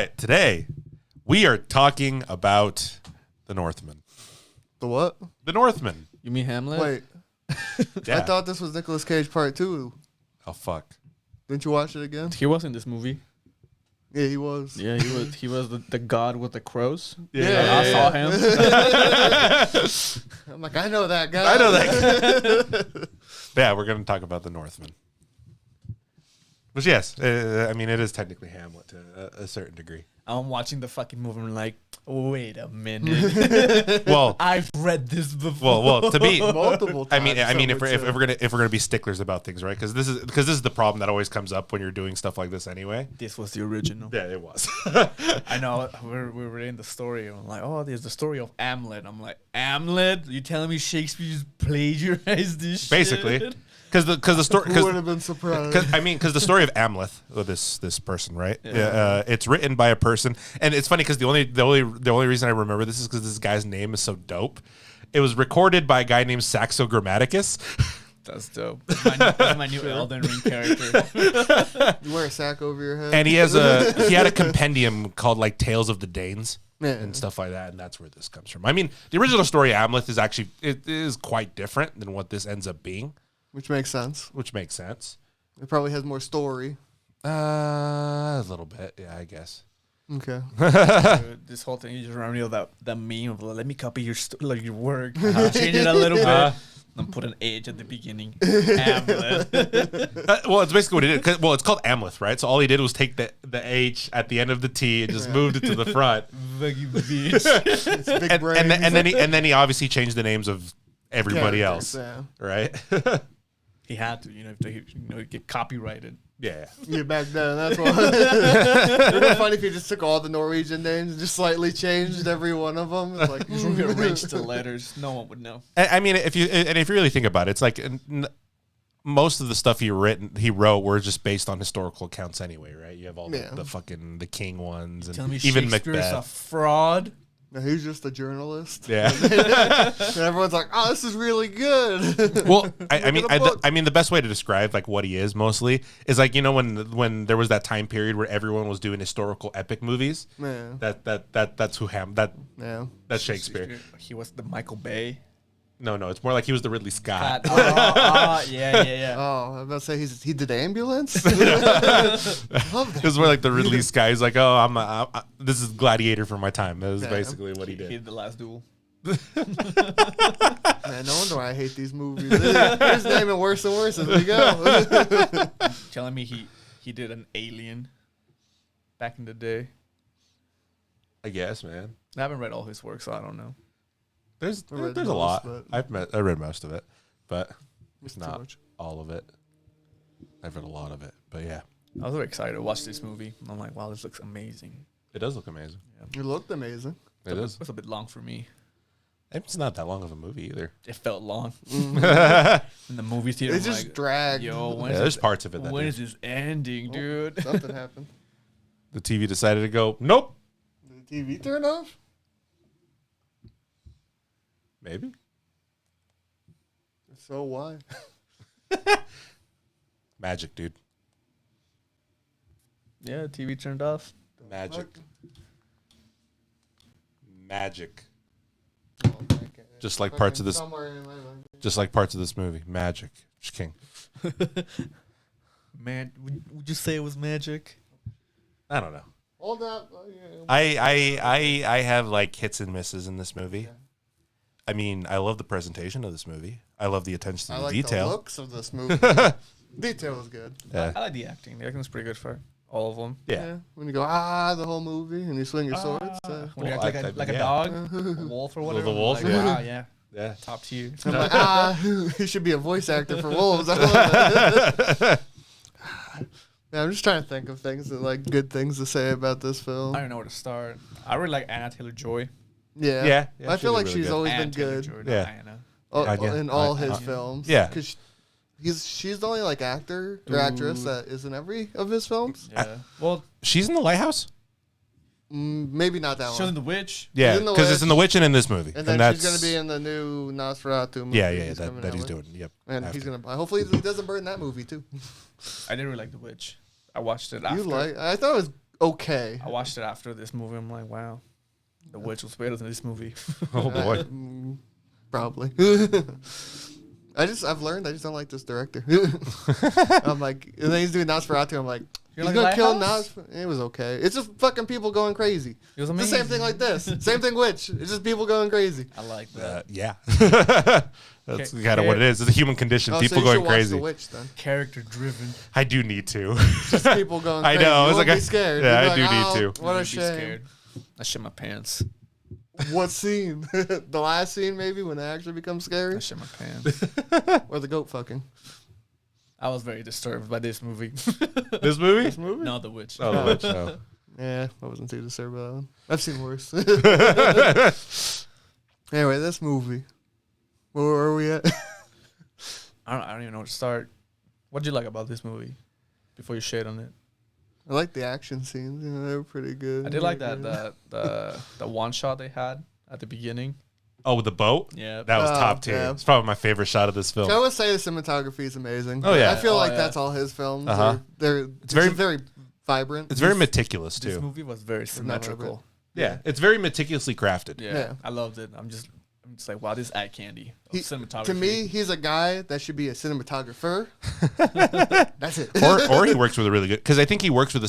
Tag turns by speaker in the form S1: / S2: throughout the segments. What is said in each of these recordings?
S1: Today, we are talking about the Northman.
S2: The what?
S1: The Northman.
S3: You mean Hamlet?
S2: Wait.
S1: Yeah.
S2: I thought this was Nicolas Cage Part 2.
S1: Oh, fuck.
S2: Didn't you watch it again?
S3: He was in this movie.
S2: Yeah, he was.
S3: Yeah, he was. He was the god with the crows.
S2: Yeah.
S3: I saw him.
S2: I'm like, I know that guy.
S1: I know that guy. Yeah, we're going to talk about the Northman. Which, yes, I mean, it is technically Hamlet to a certain degree.
S3: I'm watching the fucking movie and I'm like, wait a minute.
S1: Well,
S3: I've read this before.
S1: well, to be
S2: Multiple times.
S1: I mean, if we're gonna be sticklers about things, right? Because this is the problem that always comes up when you're doing stuff like this anyway.
S3: This was the original.
S1: Yeah, it was.
S3: I know. We were in the story. And I'm like, oh, there's the story of Hamlet. I'm like, Hamlet? You telling me Shakespeare plagiarized this
S1: Basically.
S3: shit?
S1: Because the story,
S2: Who would have been surprised?
S1: because the story of Amleth, this person, right?
S3: Yeah.
S1: It's written by a person, and it's funny because the only reason I remember this is because this guy's name is so dope. It was recorded by a guy named Saxo Grammaticus.
S3: That's dope. That's my new Elden Ring character.
S2: You wear a sack over your head?
S1: And he had a compendium called like Tales of the Danes.
S2: Yeah.
S1: And stuff like that, and that's where this comes from. I mean, the original story of Amleth is actually it is quite different than what this ends up being.
S2: Which makes sense.
S1: Which makes sense.
S2: It probably has more story.
S1: A little bit, yeah, I guess.
S2: Okay.
S3: Dude, this whole thing, you just remind me of that meme of let me copy your your work, change it a little bit, and put an H at the beginning. Hamlet.
S1: Well, it's basically what he did. Well, it's called Amleth, right? So all he did was take the H at the end of the T and just moved it to the front.
S2: It's big brains.
S1: and then he obviously changed the names of everybody else,
S2: Yeah.
S1: right?
S3: He had to, get copyrighted.
S1: Yeah.
S2: Yeah, back then, that's why. It would be funny if you just took all the Norwegian names and just slightly changed every one of them. It's like,
S3: Just rearranged the letters. No one would know.
S1: I mean, if you really think about it, it's like most of the stuff he wrote were just based on historical accounts anyway, right? You have all the fucking the king ones, and
S3: Tell me
S1: even
S3: Shakespeare's
S1: Macbeth.
S3: a fraud.
S2: no, he's just a journalist.
S1: Yeah.
S2: And everyone's like, oh, this is really good.
S1: Well, I mean,
S2: Look at a book.
S1: I mean, the best way to describe like what he is mostly is like when there was that time period where everyone was doing historical epic movies.
S2: Yeah.
S1: That's who
S2: Yeah.
S1: that's Shakespeare.
S3: He was the Michael Bay.
S1: No, it's more like he was the Ridley Scott.
S3: Yeah.
S2: Oh, I'm about to say he did ambulance. Love that.
S1: It was more like the Ridley Scott. He's like, oh, this is Gladiator for my time. That was basically what he
S3: He
S1: did.
S3: did The Last Duel.
S2: Man, no wonder why I hate these movies. They're just naming worse and worse as we go.
S3: Telling me he did an Alien back in the day.
S1: I guess, man.
S3: I haven't read all his work, so I don't know.
S1: There's
S2: read
S1: a
S2: most,
S1: lot.
S2: but-
S1: I read most of it, but
S2: It's too
S1: not
S2: much.
S1: all of it. I've read a lot of it, but yeah,
S3: I was very excited to watch this movie. I'm like, wow, this looks amazing.
S1: it does look amazing.
S2: It looked amazing.
S1: It is.
S3: It was a bit long for me.
S1: It's not that long of a movie either.
S3: It felt long.
S1: Yeah,
S3: In the movie theater,
S2: It
S3: I'm
S2: just
S3: like,
S2: dragged.
S3: yo,
S1: there's parts of it that
S3: when
S1: do.
S3: is this ending, dude?
S2: Something happened.
S1: The TV decided to go. Nope.
S2: Did the TV turn off?
S1: Maybe.
S2: So why?
S1: Magic, dude.
S3: Yeah, TV turned off.
S1: Magic. Magic.
S2: Oh, okay.
S1: Just like parts of this.
S2: Somewhere in my mind.
S1: Just like parts of this movie. Magic. Just king.
S3: Man, would you say it was magic?
S1: I don't know.
S2: Hold up.
S1: I have like hits and misses in this movie.
S2: Yeah.
S1: I mean, I love the presentation of this movie. I love the attention
S2: I
S1: to
S2: like
S1: detail.
S2: the looks of this movie. Detail is good.
S1: Yeah.
S3: I like the acting. The acting was pretty good for all of them.
S1: Yeah.
S2: When you go, the whole movie, and you swing your swords.
S3: When you
S1: Well,
S3: act like a dog, a wolf or whatever.
S1: The wolf,
S3: like,
S1: yeah.
S3: wow, yeah.
S1: Yeah.
S3: Top tier.
S2: I'm like, you should be a voice actor for wolves. I love that. Yeah, I'm just trying to think of things that like good things to say about this film.
S3: I don't know where to start. I really like Anna Taylor-Joy.
S2: Yeah,
S1: Yeah,
S2: I feel like
S1: really
S2: she's
S1: good.
S2: always
S3: Anna
S2: been good
S3: Taylor-Joy, not
S1: Yeah.
S3: Anna.
S2: in all
S1: I-
S2: his
S1: I-
S2: films.
S1: Yeah.
S2: because she's the only like actor or actress that is in every of his films.
S3: Yeah. Well,
S1: She's in the lighthouse.
S2: Maybe not that
S3: she was
S2: one.
S3: in The Witch.
S1: Yeah,
S2: in The
S1: because it's
S2: Witch.
S1: in The Witch and in this movie,
S2: And then
S1: that's
S2: she's gonna be in the new Nosferatu movie.
S1: yeah,
S2: coming
S1: that
S2: out
S1: he's
S2: with.
S1: doing. Yep,
S2: And
S1: after.
S2: he's gonna. Hopefully he doesn't burn that movie too.
S3: I didn't really like The Witch. I watched it
S2: You
S3: after.
S2: like? I thought it was okay.
S3: I watched it after this movie. I'm like, wow, The Witch was better than this movie.
S1: Oh boy.
S2: Probably. I've learned I just don't like this director. I'm like, and then he's doing Nosferatu. I'm like,
S3: You're
S2: he's
S3: like,
S2: gonna kill
S3: Lighthouse?
S2: Nosferatu. It was okay. It's just fucking people going crazy.
S3: It was
S2: It's the
S3: amazing.
S2: same thing like this. Same thing, Witch. It's just people going crazy.
S3: I like that.
S1: Yeah. That's
S3: Okay.
S1: kind of what it is. It's a human condition.
S2: Oh,
S1: People
S2: so you
S1: going
S2: should watch
S1: crazy.
S2: The Witch then.
S3: Character driven.
S1: I do need to.
S2: Just people going
S1: I
S2: crazy.
S1: know. I
S2: You
S1: was
S2: won't
S1: like,
S2: be scared.
S1: yeah,
S2: You'll
S1: I
S2: be
S1: do
S2: like,
S1: need
S2: "Oh,
S1: to."
S2: What a
S3: Be
S2: shame.
S3: scared. I shit my pants.
S2: What scene? The last scene, maybe, when they actually become
S3: I
S2: scary?
S3: shit my pants.
S2: Or the goat fucking?
S3: I was very disturbed by this movie.
S1: This movie?
S2: This movie?
S3: No, The Witch.
S1: Oh, The Witch. Oh.
S2: Yeah, I wasn't too disturbed by that one. I've seen worse. Anyway, this movie. Where are we at?
S3: I don't even know where to start. What did you like about this movie? Before you shade on it.
S2: I like the action scenes. You know, they were pretty good.
S3: I did like that the one shot they had at the beginning.
S1: Oh, with the boat?
S3: Yeah.
S1: That was
S2: Oh,
S1: top tier.
S2: yeah.
S1: It's probably my favorite shot of this film.
S2: So I would say the cinematography is amazing.
S1: Oh, yeah.
S2: I feel
S3: Oh,
S2: like
S3: yeah.
S2: that's all his films.
S1: Uh-huh.
S2: It's
S1: very-
S2: very vibrant.
S1: It's very meticulous,
S3: This
S1: too.
S3: movie was very
S2: not
S3: symmetrical.
S1: Yeah, it's very meticulously crafted.
S3: Yeah.
S2: Yeah.
S3: I loved it. I'm just like, wow, this is eye candy of
S2: He-
S3: cinematography.
S2: To me, he's a guy that should be a cinematographer. That's it.
S1: or he works with a really good, because I think he's worked with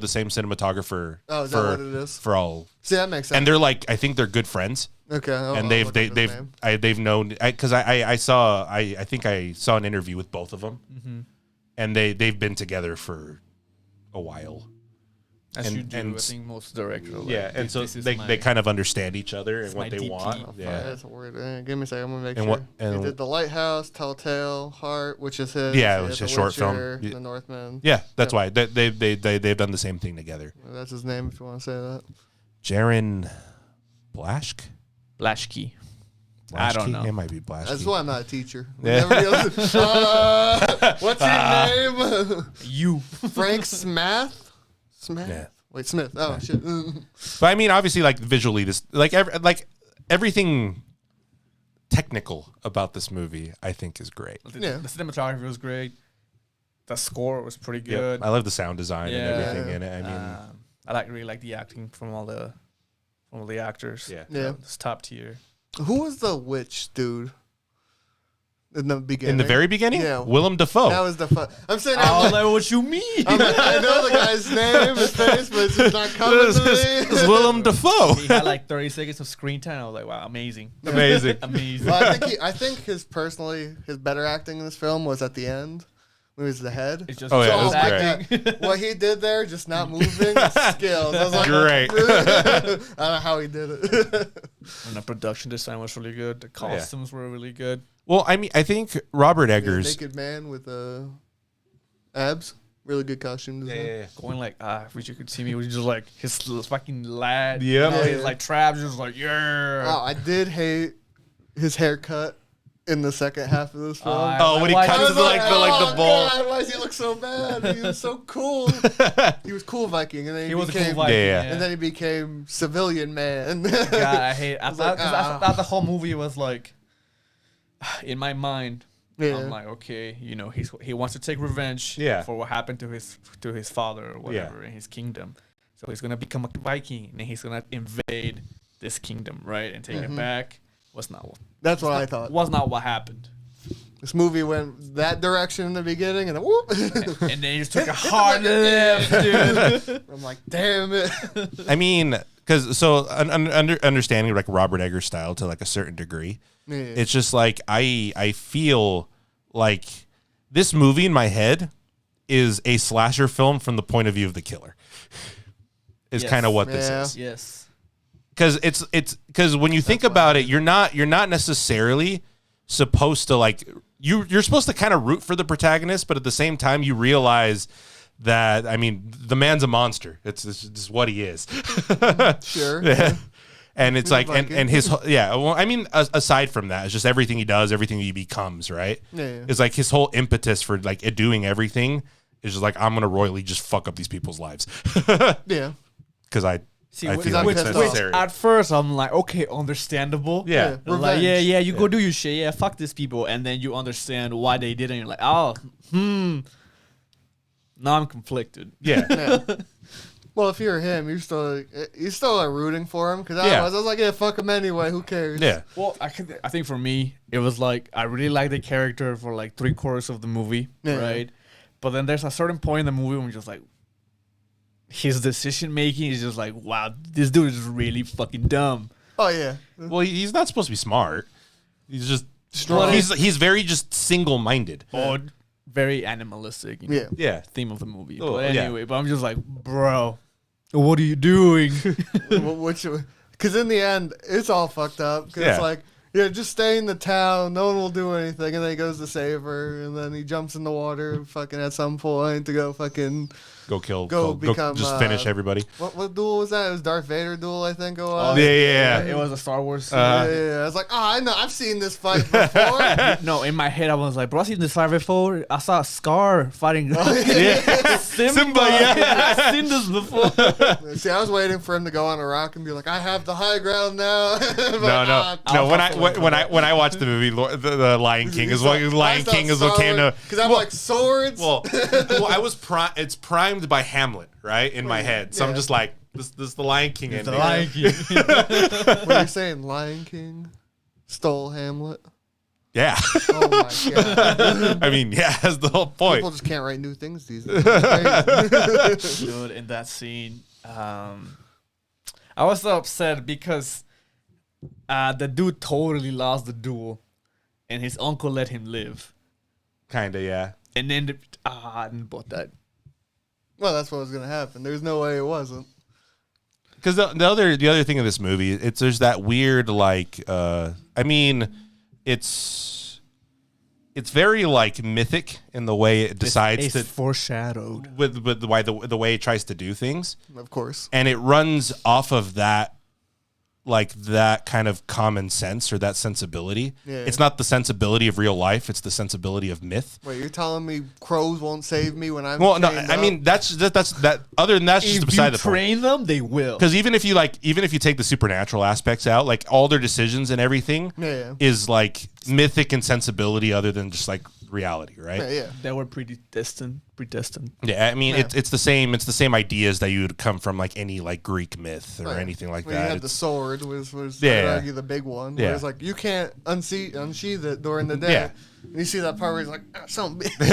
S1: the same cinematographer
S2: Oh, is that what it is?
S1: for all,
S2: See, that makes sense.
S1: and they're like, I think they're good friends,
S2: okay.
S1: and they've known, because I think I saw an interview with both of them,
S3: Mm-hmm.
S1: and they've been together for a while.
S3: As
S1: and-
S3: you do,
S1: and
S3: I think most directors. Like,
S1: Yeah, and so
S3: this is
S1: they
S3: my-
S1: kind of understand each other and
S3: It's
S1: what
S3: my
S1: they
S3: DP.
S1: want.
S3: Oh,
S1: Yeah,
S2: That's a word. Give me a second. I'm gonna make
S1: And
S2: sure.
S1: what- and-
S2: He did The Lighthouse, Telltale Heart, which is his.
S1: Yeah, it
S2: He
S1: was
S2: did
S1: a
S2: The
S1: short film.
S2: Witcher,
S1: Yeah.
S2: The Northman.
S1: yeah, that's why they've done the same thing together.
S2: That's his name, if you want to say that.
S1: Jaron Blashk.
S3: Blashki. I don't know.
S1: It might be Blashky.
S2: That's why I'm not a teacher.
S1: Yeah.
S2: What's your name?
S3: You.
S2: Frank Smith. Smith.
S1: Yeah.
S2: Wait, Smith. Oh shit.
S1: But I mean, obviously, like visually, this like everything technical about this movie, I think, is great.
S2: Yeah.
S3: The cinematography was great. The score was pretty good.
S1: I love the sound design and
S3: Yeah.
S1: everything in it. I mean,
S3: I really like the acting from all the actors.
S1: yeah.
S2: Yeah.
S3: It's top tier.
S2: Who was the witch dude? In the beginning.
S1: In the very beginning,
S2: Yeah.
S1: Willem Dafoe.
S2: That was the fun. I'm saying.
S3: Oh,
S2: I'm like,
S3: what you mean?
S2: I'm like, I know the guy's name, his face, but it's just not coming to
S1: It's
S2: me.
S1: Willem Dafoe.
S3: He had like 30 seconds of screen time. I was like, wow, amazing.
S1: Amazing.
S3: Amazing.
S2: Well, I think his better acting in this film was at the end. When he was the head.
S3: It's just
S1: Oh, yeah,
S2: Oh
S1: that's
S2: my
S3: acting.
S2: God. What he did there, just not moving, skills. I was like,
S1: Great.
S2: I don't know how he did it.
S3: And the production design was really good. The costumes were really good.
S1: Well, I mean, I think Robert Eggers.
S2: Naked man with abs. Really good costume design.
S1: Yeah.
S3: Going like, I wish you could see me. Was just like his fucking lad.
S1: Yep.
S3: You know,
S2: Yeah.
S3: his like traps, just like, yeah.
S2: Oh, I did hate his haircut in the second half of this film.
S1: Oh, when he
S3: Why-
S1: cuts
S2: I was
S1: his like the ball.
S2: God, why does he look so bad? He was so cool. He was cool Viking, and then
S3: He was a
S2: became,
S3: cool Viking.
S1: Yeah.
S2: and then he became civilian man.
S3: God, I hate. I
S2: was
S3: thought,
S2: like,
S3: 'cause I thought the whole movie was like, in my mind,
S2: Yeah.
S3: I'm like, okay, you know, he wants to take revenge
S1: Yeah.
S3: for what happened to his father or whatever in his kingdom. So he's gonna become a Viking and he's gonna invade this kingdom, right, and take it back.
S2: That's what I thought.
S3: Was not what happened.
S2: This movie went that direction in the beginning, and then whoop.
S3: And then he just took a hard left, dude.
S2: I'm like, damn it.
S1: I mean, because so understanding like Robert Eggers' style to like a certain degree,
S2: Yeah.
S1: it's just like I feel like this movie in my head is a slasher film from the point of view of the killer. Is
S3: Yes.
S1: kind of what this
S2: Yeah.
S1: is.
S3: Yes.
S1: Because it's because when you think about it, you're not necessarily supposed to like you're supposed to kind of root for the protagonist, but at the same time you realize that I mean the man's a monster. It's just what he is.
S2: Sure.
S1: Yeah. And it's
S2: He's a
S1: like
S2: Viking.
S1: and his yeah. Well, I mean aside from that, it's just everything he does, everything he becomes. Right.
S2: Yeah.
S1: It's like his whole impetus for like doing everything is just like I'm gonna royally just fuck up these people's lives
S2: Yeah.
S1: because I
S3: See,
S1: I
S3: which,
S1: feel like
S2: which-
S1: it's
S2: which
S1: necessary.
S3: at first I'm like, okay, understandable.
S1: Yeah.
S3: Like,
S2: Revenge.
S3: you go do your shit. Yeah, fuck these people. And then you understand why they did it. And you're like, oh, Now I'm conflicted.
S1: Yeah.
S2: Yeah. Well, if you're him, you're still rooting for him because I was like, yeah, fuck him anyway. Who cares?
S1: Yeah.
S3: Well, I think for me, it was like I really liked the character for like 3/4 of the movie, right? But then there's a certain point in the movie when you're just like, his decision making is just like, wow, this dude is really fucking dumb.
S2: Oh yeah.
S1: Well, he's not supposed to be smart. He's just
S2: Strong.
S1: He's very just single-minded.
S3: Or very animalistic. You know,
S1: Yeah.
S3: theme of the movie.
S1: Oh,
S3: But anyway, but I'm just like, bro, what are you doing?
S2: Because in the end, it's all fucked up. Because it's like, yeah, just stay in the town. No one will do anything. And then he goes to save her. And then he jumps in the water fucking at some point to go fucking...
S1: Go
S2: become...
S1: just finish everybody.
S2: What duel was that? It was Darth Vader duel, I think it was.
S1: Oh, yeah.
S3: It was a Star Wars.
S2: Yeah. I was like, I know. I've seen this fight before.
S3: No, in my head, I was like, bro, I've seen this fight before. I saw Scar fighting Simba.
S1: Yeah.
S3: I've seen this before.
S2: See, I was waiting for him to go on a rock and be like, I have the high ground now.
S1: No. When I watched the movie, the Lion King is what came to.
S2: Because I'm like, swords.
S1: Well, I was it's primed by Hamlet, right, in my head. So I'm just like, this is the Lion King ending.
S3: The Lion King.
S2: What are you saying? Lion King stole Hamlet?
S1: Yeah.
S2: Oh my god.
S1: I mean, yeah, that's the whole point.
S2: People just can't write new things these days.
S3: Dude, in that scene, I was so upset because the dude totally lost the duel, and his uncle let him live.
S1: Kinda, yeah.
S3: And then I didn't bought that.
S2: Well, that's what was gonna happen. There's no way it wasn't.
S1: Because the other thing of this movie, there's that weird like, I mean, it's very like mythic in the way it decides
S3: it's
S1: to
S3: foreshadowed
S1: with the way it tries to do things,
S2: Of course.
S1: and it runs off of that. Like that kind of common sense or that sensibility.
S2: Yeah.
S1: It's not the sensibility of real life. It's the sensibility of myth.
S2: Wait, you're telling me crows won't save me when I'm
S1: Well, no,
S2: chained
S1: I
S2: up?
S1: mean that's that. Other than that's just
S3: if
S1: beside
S3: you
S1: the point.
S3: train them, they will.
S1: Because even if you take the supernatural aspects out, like all their decisions and everything is like mythic and sensibility, other than just like reality, right?
S2: Yeah.
S3: They were predestined.
S1: Yeah, I mean it's the same ideas that you would come from like any like Greek myth or anything like
S2: When
S1: that.
S2: you had the sword was
S1: Yeah.
S2: I'd argue the big one.
S1: Yeah.
S2: Where it's like you can't unsheath it during the day.
S1: Yeah.
S2: And you see that part where he's like, something big.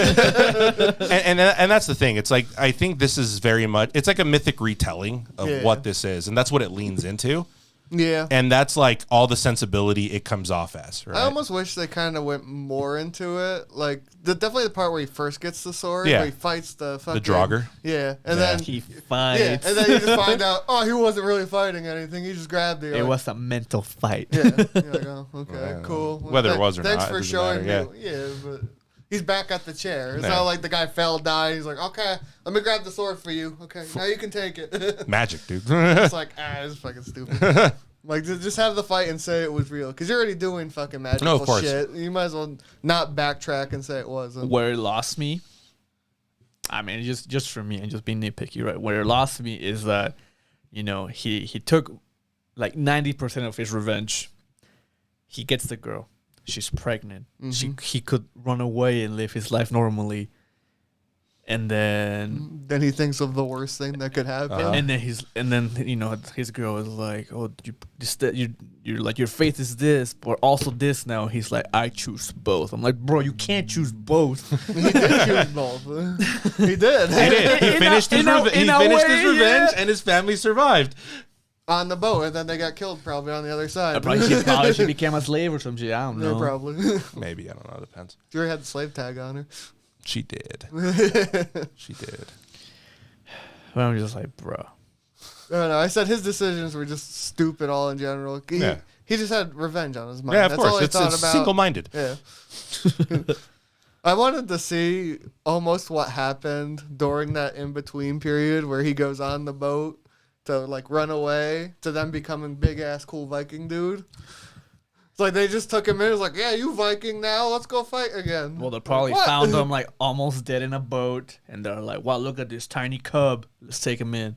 S1: and that's the thing. It's like I think this is very much it's like a mythic retelling of what this is, and that's what it leans into.
S2: Yeah.
S1: And that's like all the sensibility it comes off as, right?
S2: I almost wish they kind of went more into it. Like, definitely the part where he first gets the sword, where he fights the fucking...
S1: The Draugr.
S2: Yeah. And then...
S3: He fights.
S2: Yeah, and then you just find out, he wasn't really fighting anything. He just grabbed it.
S3: It was a mental fight.
S2: Yeah. You're like, oh, okay, cool. Well,
S1: Whether it was or
S2: thanks
S1: not, it
S2: for
S1: doesn't
S2: showing
S1: matter,
S2: me. Yeah, but... He's back at the chair. It's not like the guy fell, died. He's like, okay, let me grab the sword for you. Okay, now you can take it.
S1: Magic, dude.
S2: It's like, this is fucking stupid. Like, just have the fight and say it was real. Because you're already doing fucking magical shit. You might as well not backtrack and say it wasn't.
S3: Where it lost me, I mean, just for me and just being nitpicky, right? Where it lost me is that, he took like 90% of his revenge. He gets the girl. She's pregnant.
S2: Mm-hmm.
S3: He could run away and live his life normally. And then
S2: he thinks of the worst thing that could happen.
S3: and then his girl is like, "Oh, you're like your faith is this, but also this now." He's like, "I choose both." I'm like, "Bro, you can't choose both."
S2: He did choose both. He did.
S1: He finished his revenge, and his family survived
S2: on the boat, and then they got killed probably on the other side.
S3: Probably she became a slave or some shit. I don't know.
S2: Yeah, probably.
S1: Maybe, I don't know. It depends.
S2: She already had the slave tag on her.
S1: She did. She did.
S3: But I'm just like, bro.
S2: No, I said his decisions were just stupid all in general. He just had revenge on his mind.
S1: Yeah, of
S2: That's
S1: course.
S2: all he
S1: It's
S2: thought about.
S1: single-minded.
S2: Yeah. I wanted to see almost what happened during that in-between period where he goes on the boat to like run away to them becoming big-ass cool Viking dude. Like they just took him in. It was like, yeah, you Viking now. Let's go fight again.
S3: Well, they probably found him like almost dead in a boat, and they're like, "Wow, look at this tiny cub. Let's take him in,"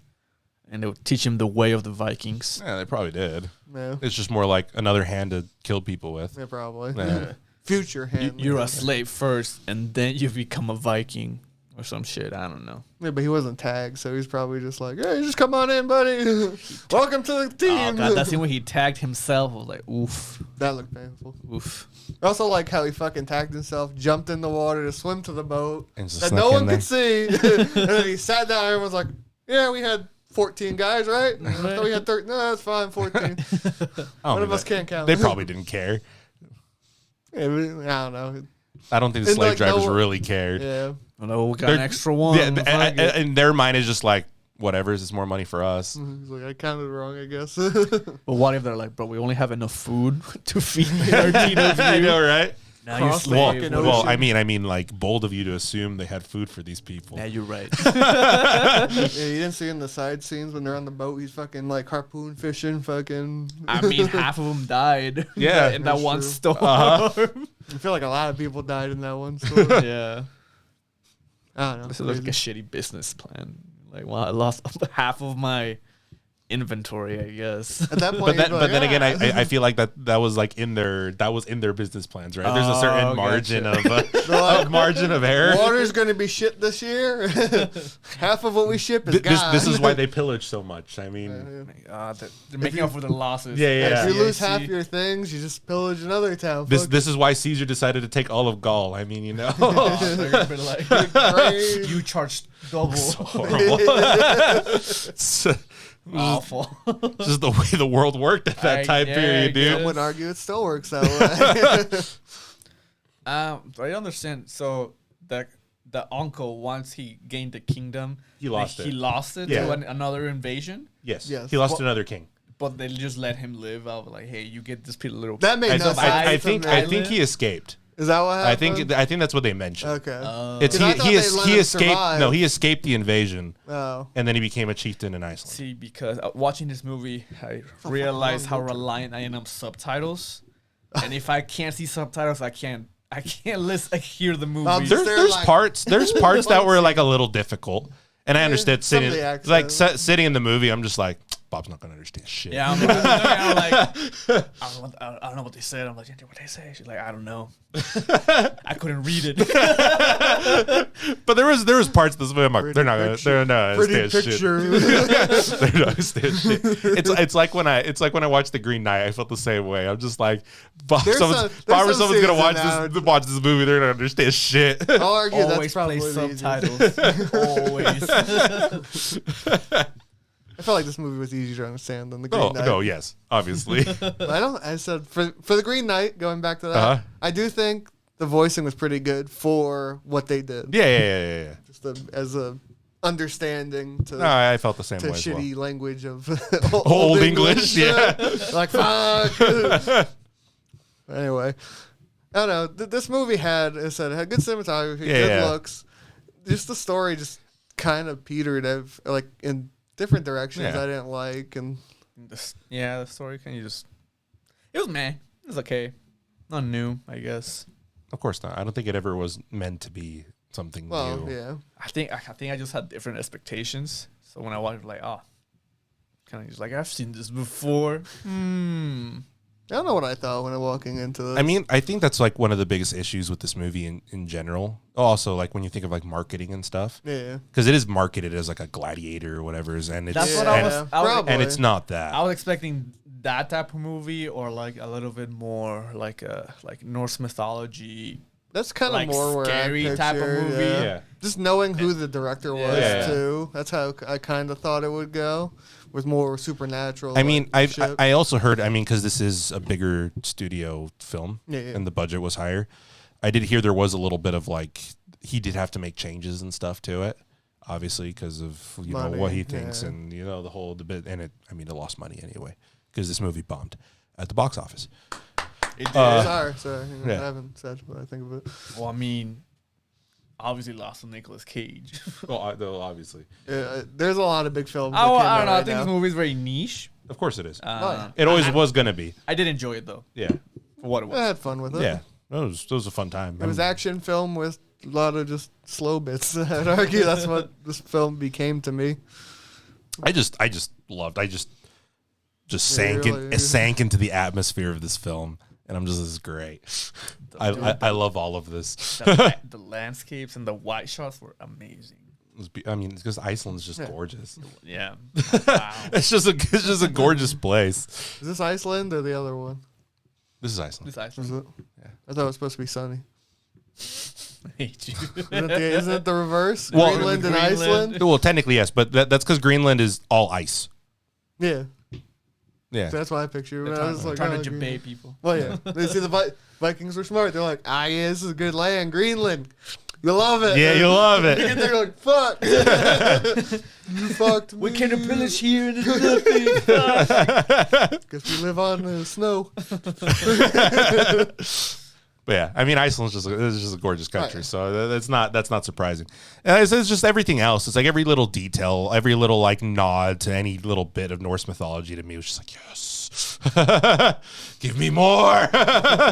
S3: and they would teach him the way of the Vikings.
S1: Yeah, they probably did.
S2: Yeah,
S1: it's just more like another hand to kill people with.
S2: Yeah, probably.
S1: Yeah.
S2: Future hand.
S3: You're a slave first, and then you become a Viking. or some shit. I don't know.
S2: Yeah, but he wasn't tagged, so he's probably just like, hey, just come on in, buddy. Welcome to the
S3: Oh
S2: team.
S3: god, that scene when he tagged himself, I was like, oof,
S2: That looked painful.
S3: oof.
S2: I also like how he fucking tagged himself, jumped in the water to swim to the boat
S1: And just
S2: that
S1: snuck
S2: no
S1: in
S2: one
S1: there.
S2: could see. And then he sat down and everyone's like, yeah, we had 14 guys, right? And I thought we had 13. No, that's fine, 14.
S1: I don't
S2: One
S1: think
S2: of us
S1: that-
S2: can't count.
S1: They probably didn't care.
S2: Yeah, I don't know.
S1: I don't think the
S2: And,
S1: slave
S2: like,
S1: drivers
S2: no-
S1: really cared.
S2: Yeah.
S3: I know we got
S1: They're-
S3: an extra one.
S1: Yeah,
S3: Fuck it.
S1: and their mind is just like, whatever, it's more money for us.
S2: He's like, I counted wrong, I guess.
S3: But what if they're like, bro, we only have enough food to feed our teenage
S1: I
S3: you.
S1: know, right?
S3: Now you're
S2: Cross the
S3: slave.
S2: fucking
S3: What-
S1: Well,
S2: ocean.
S1: I mean, like bold of you to assume they had food for these people.
S3: Yeah, you're right.
S2: Yeah, you didn't see in the side scenes when they're on the boat, he's fucking like harpoon fishing, fucking.
S3: I mean, half of them died.
S1: Yeah,
S3: in that
S2: that's
S3: one
S2: true.
S3: storm.
S1: Uh-huh.
S2: I feel like a lot of people died in that one story.
S3: Yeah,
S2: I don't know.
S3: this is like a shitty business plan. Like, well, I lost half of my inventory, I guess.
S2: At that
S1: But
S2: point,
S1: then,
S2: you'd be
S1: but then
S2: like,
S1: again, I feel like that was like in their business plans, right? There's a certain
S3: Oh,
S1: margin
S3: gotcha.
S1: of
S2: like,
S1: margin of error.
S2: water's gonna be shit this year. Half of what we ship is
S1: This is
S2: gone.
S1: why they pillage so much. I mean,
S3: They're making up for the losses.
S1: Yeah, yeah.
S2: If you lose
S3: CIC.
S2: half your things, you just pillage another town.
S1: this is why Caesar decided to take all of Gaul. I mean, you know,
S3: Oh, they're gonna be like,
S2: Great.
S3: you charged double.
S1: horrible. It's
S3: Awful.
S1: just the way the world worked at that time
S3: Yeah,
S1: period,
S3: I
S1: dude.
S3: guess.
S2: I would argue it still works that way.
S3: I understand. So the uncle, once he gained the kingdom,
S1: He lost
S3: He
S1: it.
S3: lost it
S1: Yeah.
S3: to another invasion.
S1: Yes.
S2: Yes.
S1: He lost
S3: Well-
S1: another king.
S3: But they just let him live. I was like, hey, you get this little.
S2: That made
S1: I,
S2: no sense.
S1: I
S2: to
S1: think
S2: me.
S1: I think he escaped.
S2: Is that what
S1: I
S2: happened?
S1: think that's what they mentioned.
S2: Okay.
S1: It's
S2: 'Cause I thought they let
S1: he
S2: him
S1: escaped.
S2: survive.
S1: No, he escaped the invasion,
S2: Oh.
S1: and then he became a chieftain in Iceland.
S3: See, because watching this movie, I realized how reliant I am on subtitles, and if I can't see subtitles, I can't listen. I hear the movie.
S2: They're
S1: There's
S2: like-
S1: parts that were like a little difficult, and I understood
S2: some of
S1: sitting
S2: the
S1: like
S2: accents.
S1: sitting in the movie. I'm just like, Bob's not gonna understand shit.
S3: Yeah, I'm like, I don't know what they said. I'm like, what they say? She's like, I don't know. I couldn't read it.
S1: But there was parts of this movie. I'm like, they're not gonna
S2: Pretty
S1: understand shit.
S2: picture.
S1: They're not gonna understand shit. It's like when I watched The Green Knight. I felt the same way. I'm just like, Bob,
S2: There's
S1: someone's
S2: some
S1: someone's gonna watch
S2: scenes
S1: this watch this movie. They're not gonna understand shit.
S2: I'll argue that's
S3: Always
S2: probably
S3: play
S2: the easiest.
S3: subtitles. Always.
S2: I felt like this movie was easier to understand than the Green Knight.
S1: No, yes, obviously.
S2: But I said for the Green Knight, going back to that,
S1: Uh-huh.
S2: I do think the voicing was pretty good for what they did.
S1: Yeah.
S2: Just as a understanding to
S1: No, I felt the same
S2: to
S1: way as well.
S2: shitty language of
S1: Old English, yeah.
S2: Like fuck. Anyway, I don't know. This movie had, as I said, it had good cinematography, good
S1: Yeah.
S2: looks. Just the story just kind of petered like in different directions
S1: Yeah.
S2: I didn't like, and
S3: The story kind of just. It was meh. It was okay. Not new, I guess.
S1: Of course not. I don't think it ever was meant to be something
S2: well,
S1: new.
S2: yeah.
S3: I think I just had different expectations. So when I watched it, like, kind of just like, I've seen this before.
S2: I don't know what I thought when I'm walking into this.
S1: I mean, I think that's like one of the biggest issues with this movie in general. Also, like when you think of like marketing and stuff,
S2: yeah.
S1: because it is marketed as like a gladiator or whatever, and it's
S3: That's what
S2: Yeah,
S3: I was. I was
S2: probably.
S1: and it's not that.
S3: I was expecting that type of movie, or like a little bit more like Norse mythology.
S2: That's kind of
S3: like,
S2: more where
S3: scary
S2: I
S3: type of
S2: pictured,
S3: movie.
S1: Yeah.
S2: Just knowing who the director was
S1: Yeah.
S2: too. That's how I kind of thought it would go, with more supernatural.
S1: I mean,
S2: like, shit.
S1: I also heard. I mean, because this is a bigger studio film,
S2: Yeah.
S1: and the budget was higher. I did hear there was a little bit of like he did have to make changes and stuff to it, obviously because of know
S2: Money,
S1: what he thinks
S2: yeah.
S1: and the whole debate. And it lost money anyway because this movie bombed at the box office.
S3: It did.
S2: sorry,
S1: yeah.
S2: I haven't said what I think of it.
S3: Well, I mean, obviously lost to Nicolas Cage.
S1: Well, obviously,
S2: There's a lot of big films.
S3: I
S2: that came
S3: don't
S2: out
S3: know. I
S2: right
S3: think
S2: now.
S3: this movie is very niche.
S1: of course it is.
S2: yeah.
S1: It always was gonna be.
S3: I did enjoy it though,
S1: Yeah,
S3: for what it was.
S2: I had fun with it.
S1: yeah. It was a fun time.
S2: It was action film with a lot of just slow bits. I'd argue that's what this film became to me.
S1: I just loved. I just
S2: Yeah,
S1: sank
S2: really.
S1: sank into the atmosphere of this film, And I'm just, this is great. I love all of this.
S3: The landscapes and the white shots were amazing.
S1: I mean, it's because Iceland's just gorgeous.
S3: Yeah. Wow.
S1: It's just a gorgeous place.
S2: Is this Iceland or the other one?
S1: This is Iceland.
S3: This actually.
S2: Is it?
S1: Yeah.
S2: I thought it was supposed to be sunny.
S3: I hate you.
S2: Isn't it the reverse?
S1: Well,
S2: Greenland and
S3: Greenland.
S2: Iceland?
S1: Well, technically yes, but that's because Greenland is all ice.
S2: Yeah.
S1: Yeah.
S2: So that's why I picture it.
S3: They're
S2: I was like,
S3: trying
S2: oh,
S3: to
S2: Greenland.
S3: jabay people.
S2: Well, yeah. They see the Vikings were smart. They're like, yeah, this is a good land. Greenland. You love it.
S1: Yeah, you love
S2: You get
S1: it.
S2: there like, fuck. You fucked me.
S3: We can't pillage here and it's nothing.
S2: Guess we live on the snow.
S1: But yeah, I mean, Iceland's just a gorgeous country,
S2: Right.
S1: so that's not surprising. And it's just everything else. It's like every little detail, every little like nod to any little bit of Norse mythology to me was just like, yes, give me more.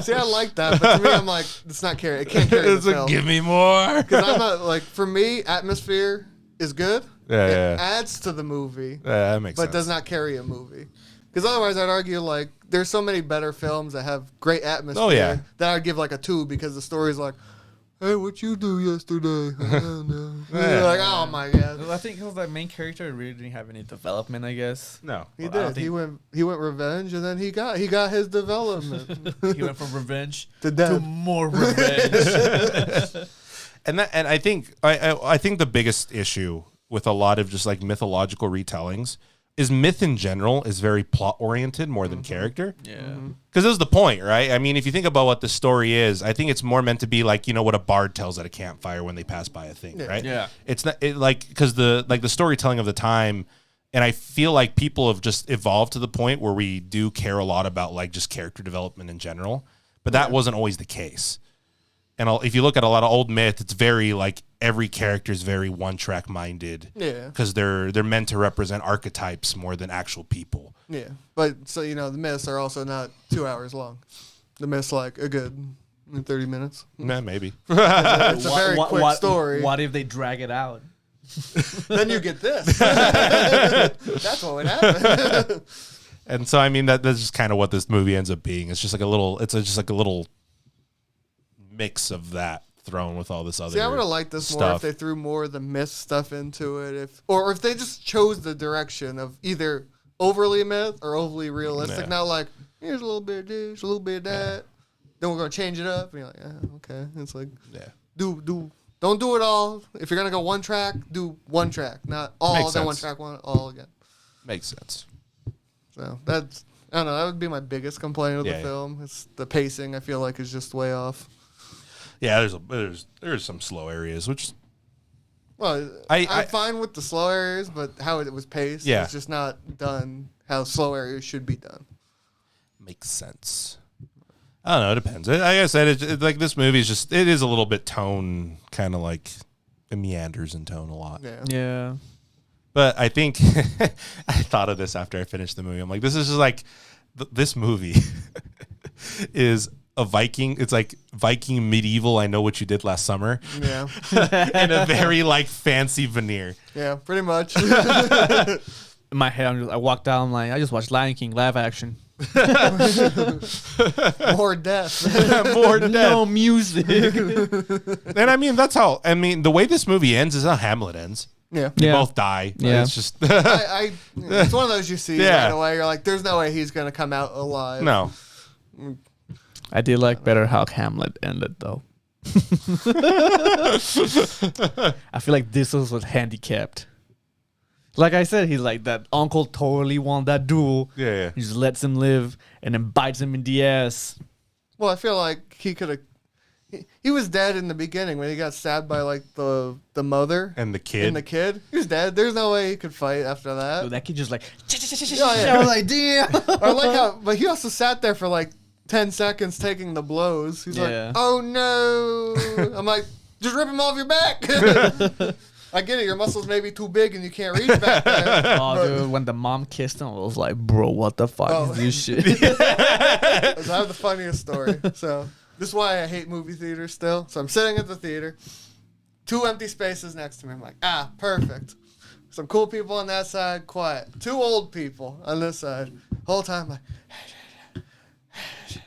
S2: See, I like that, but to me, I'm like, it's not carry. It can't carry the
S1: It's like,
S2: film.
S1: give me more.
S2: Because I'm not like, for me, atmosphere is good.
S1: Yeah,
S2: It
S1: yeah.
S2: adds to the movie,
S1: Yeah, that makes
S2: but
S1: sense.
S2: does not carry a movie. Because otherwise, I'd argue like there's so many better films that have great atmosphere.
S1: Oh, yeah.
S2: That I'd give like a 2 because the story's like, hey, what you do yesterday? I don't know.
S1: Yeah.
S2: You're like, oh my god.
S3: I think because that main character really didn't have any development, I guess.
S1: No.
S2: He
S3: Well, I don't
S2: did. He went revenge, and then he got his development
S3: He went from revenge
S2: to
S3: to
S2: death.
S3: more revenge.
S1: And I think I think the biggest issue with a lot of just like mythological retellings is myth in general is very plot oriented more than character.
S3: Yeah.
S1: Because this is the point, right? I mean, if you think about what the story is, I think it's more meant to be like, you know, what a bard tells at a campfire when they pass by a thing, right?
S3: Yeah.
S1: It's not like because the storytelling of the time, and I feel like people have just evolved to the point where we do care a lot about like just character development in general, but that wasn't always the case. And if you look at a lot of old myth, it's very like every character is very one track minded.
S2: Yeah.
S1: Because they're meant to represent archetypes more than actual people.
S2: Yeah, but so you know, the myths are also not 2 hours long. The myths like a good 30 minutes.
S1: Nah, maybe.
S2: It's a very quick story.
S3: What if they drag it out?
S2: Then you get this. That's what would happen.
S1: And so I mean that's just kind of what this movie ends up being. It's just like a little. It's just like a little mix of that thrown with all this other.
S2: See, I would have liked this more if
S1: stuff.
S2: they threw more of the myth stuff into it, or if they just chose the direction of either overly myth or overly realistic.
S1: Yeah.
S2: Not like here's a little bit of this, a little bit of that. Then we're gonna change it up. And you're like, okay. It's like
S1: Yeah.
S2: don't do it all. If you're gonna go one track, do one track, not all.
S1: Makes
S2: Then one
S1: sense.
S2: track, all again.
S1: Makes sense.
S2: So that's I don't know. That would be my biggest complaint of the
S1: Yeah.
S2: film. It's the pacing. I feel like is just way off.
S1: Yeah, there's some slow areas, which
S2: Well, I'm fine with the slow areas, but how it was paced,
S1: Yeah.
S2: it's just not done how slow areas should be done.
S1: makes sense. I don't know. It depends. Like I said, it's like this movie is just it is a little bit tone kind of like it meanders in tone a lot.
S2: Yeah.
S3: Yeah.
S1: But I think I thought of this after I finished the movie. I'm like, this is just like this movie is a Viking. It's like Viking medieval. I know what you did last summer.
S2: Yeah.
S1: In a very like fancy veneer.
S2: Yeah, pretty much.
S3: In my head, I walked down. I'm like, I just watched Lion King live action.
S2: More death.
S1: More death.
S3: No music.
S1: And I mean, that's how. I mean, the way this movie ends is how Hamlet ends.
S2: Yeah.
S1: They
S3: Yeah.
S1: both die.
S3: Yeah.
S1: It's just
S2: It's one of those you see
S1: Yeah.
S2: right away. You're like, there's no way he's gonna come out alive.
S1: no.
S3: I did like better how Hamlet ended, though. I feel like this was handicapped. Like I said, he's like that uncle totally won that duel.
S1: Yeah.
S3: He just lets him live and then bites him in the ass.
S2: Well, I feel like he could have. He was dead in the beginning when he got stabbed by like the mother
S1: And the kid.
S2: and the kid. He was dead. There's no way he could fight after that.
S3: So that kid just like,
S2: yeah.
S3: I was like, damn.
S2: I like how, but he also sat there for like 10 seconds taking the blows. He's
S3: Yeah.
S2: like, oh no. I'm like, just rip him off your back. I get it. Your muscles may be too big and you can't reach back there.
S3: Oh,
S2: but-
S3: dude, when the mom kissed him, I was like, bro, what the fuck
S2: Oh.
S3: is this shit?
S2: I have the funniest story. So this is why I hate movie theaters still. So I'm sitting at the theater, 2 empty spaces next to me. I'm like, perfect. Some cool people on that side, quiet. 2 old people on this side. Whole time like,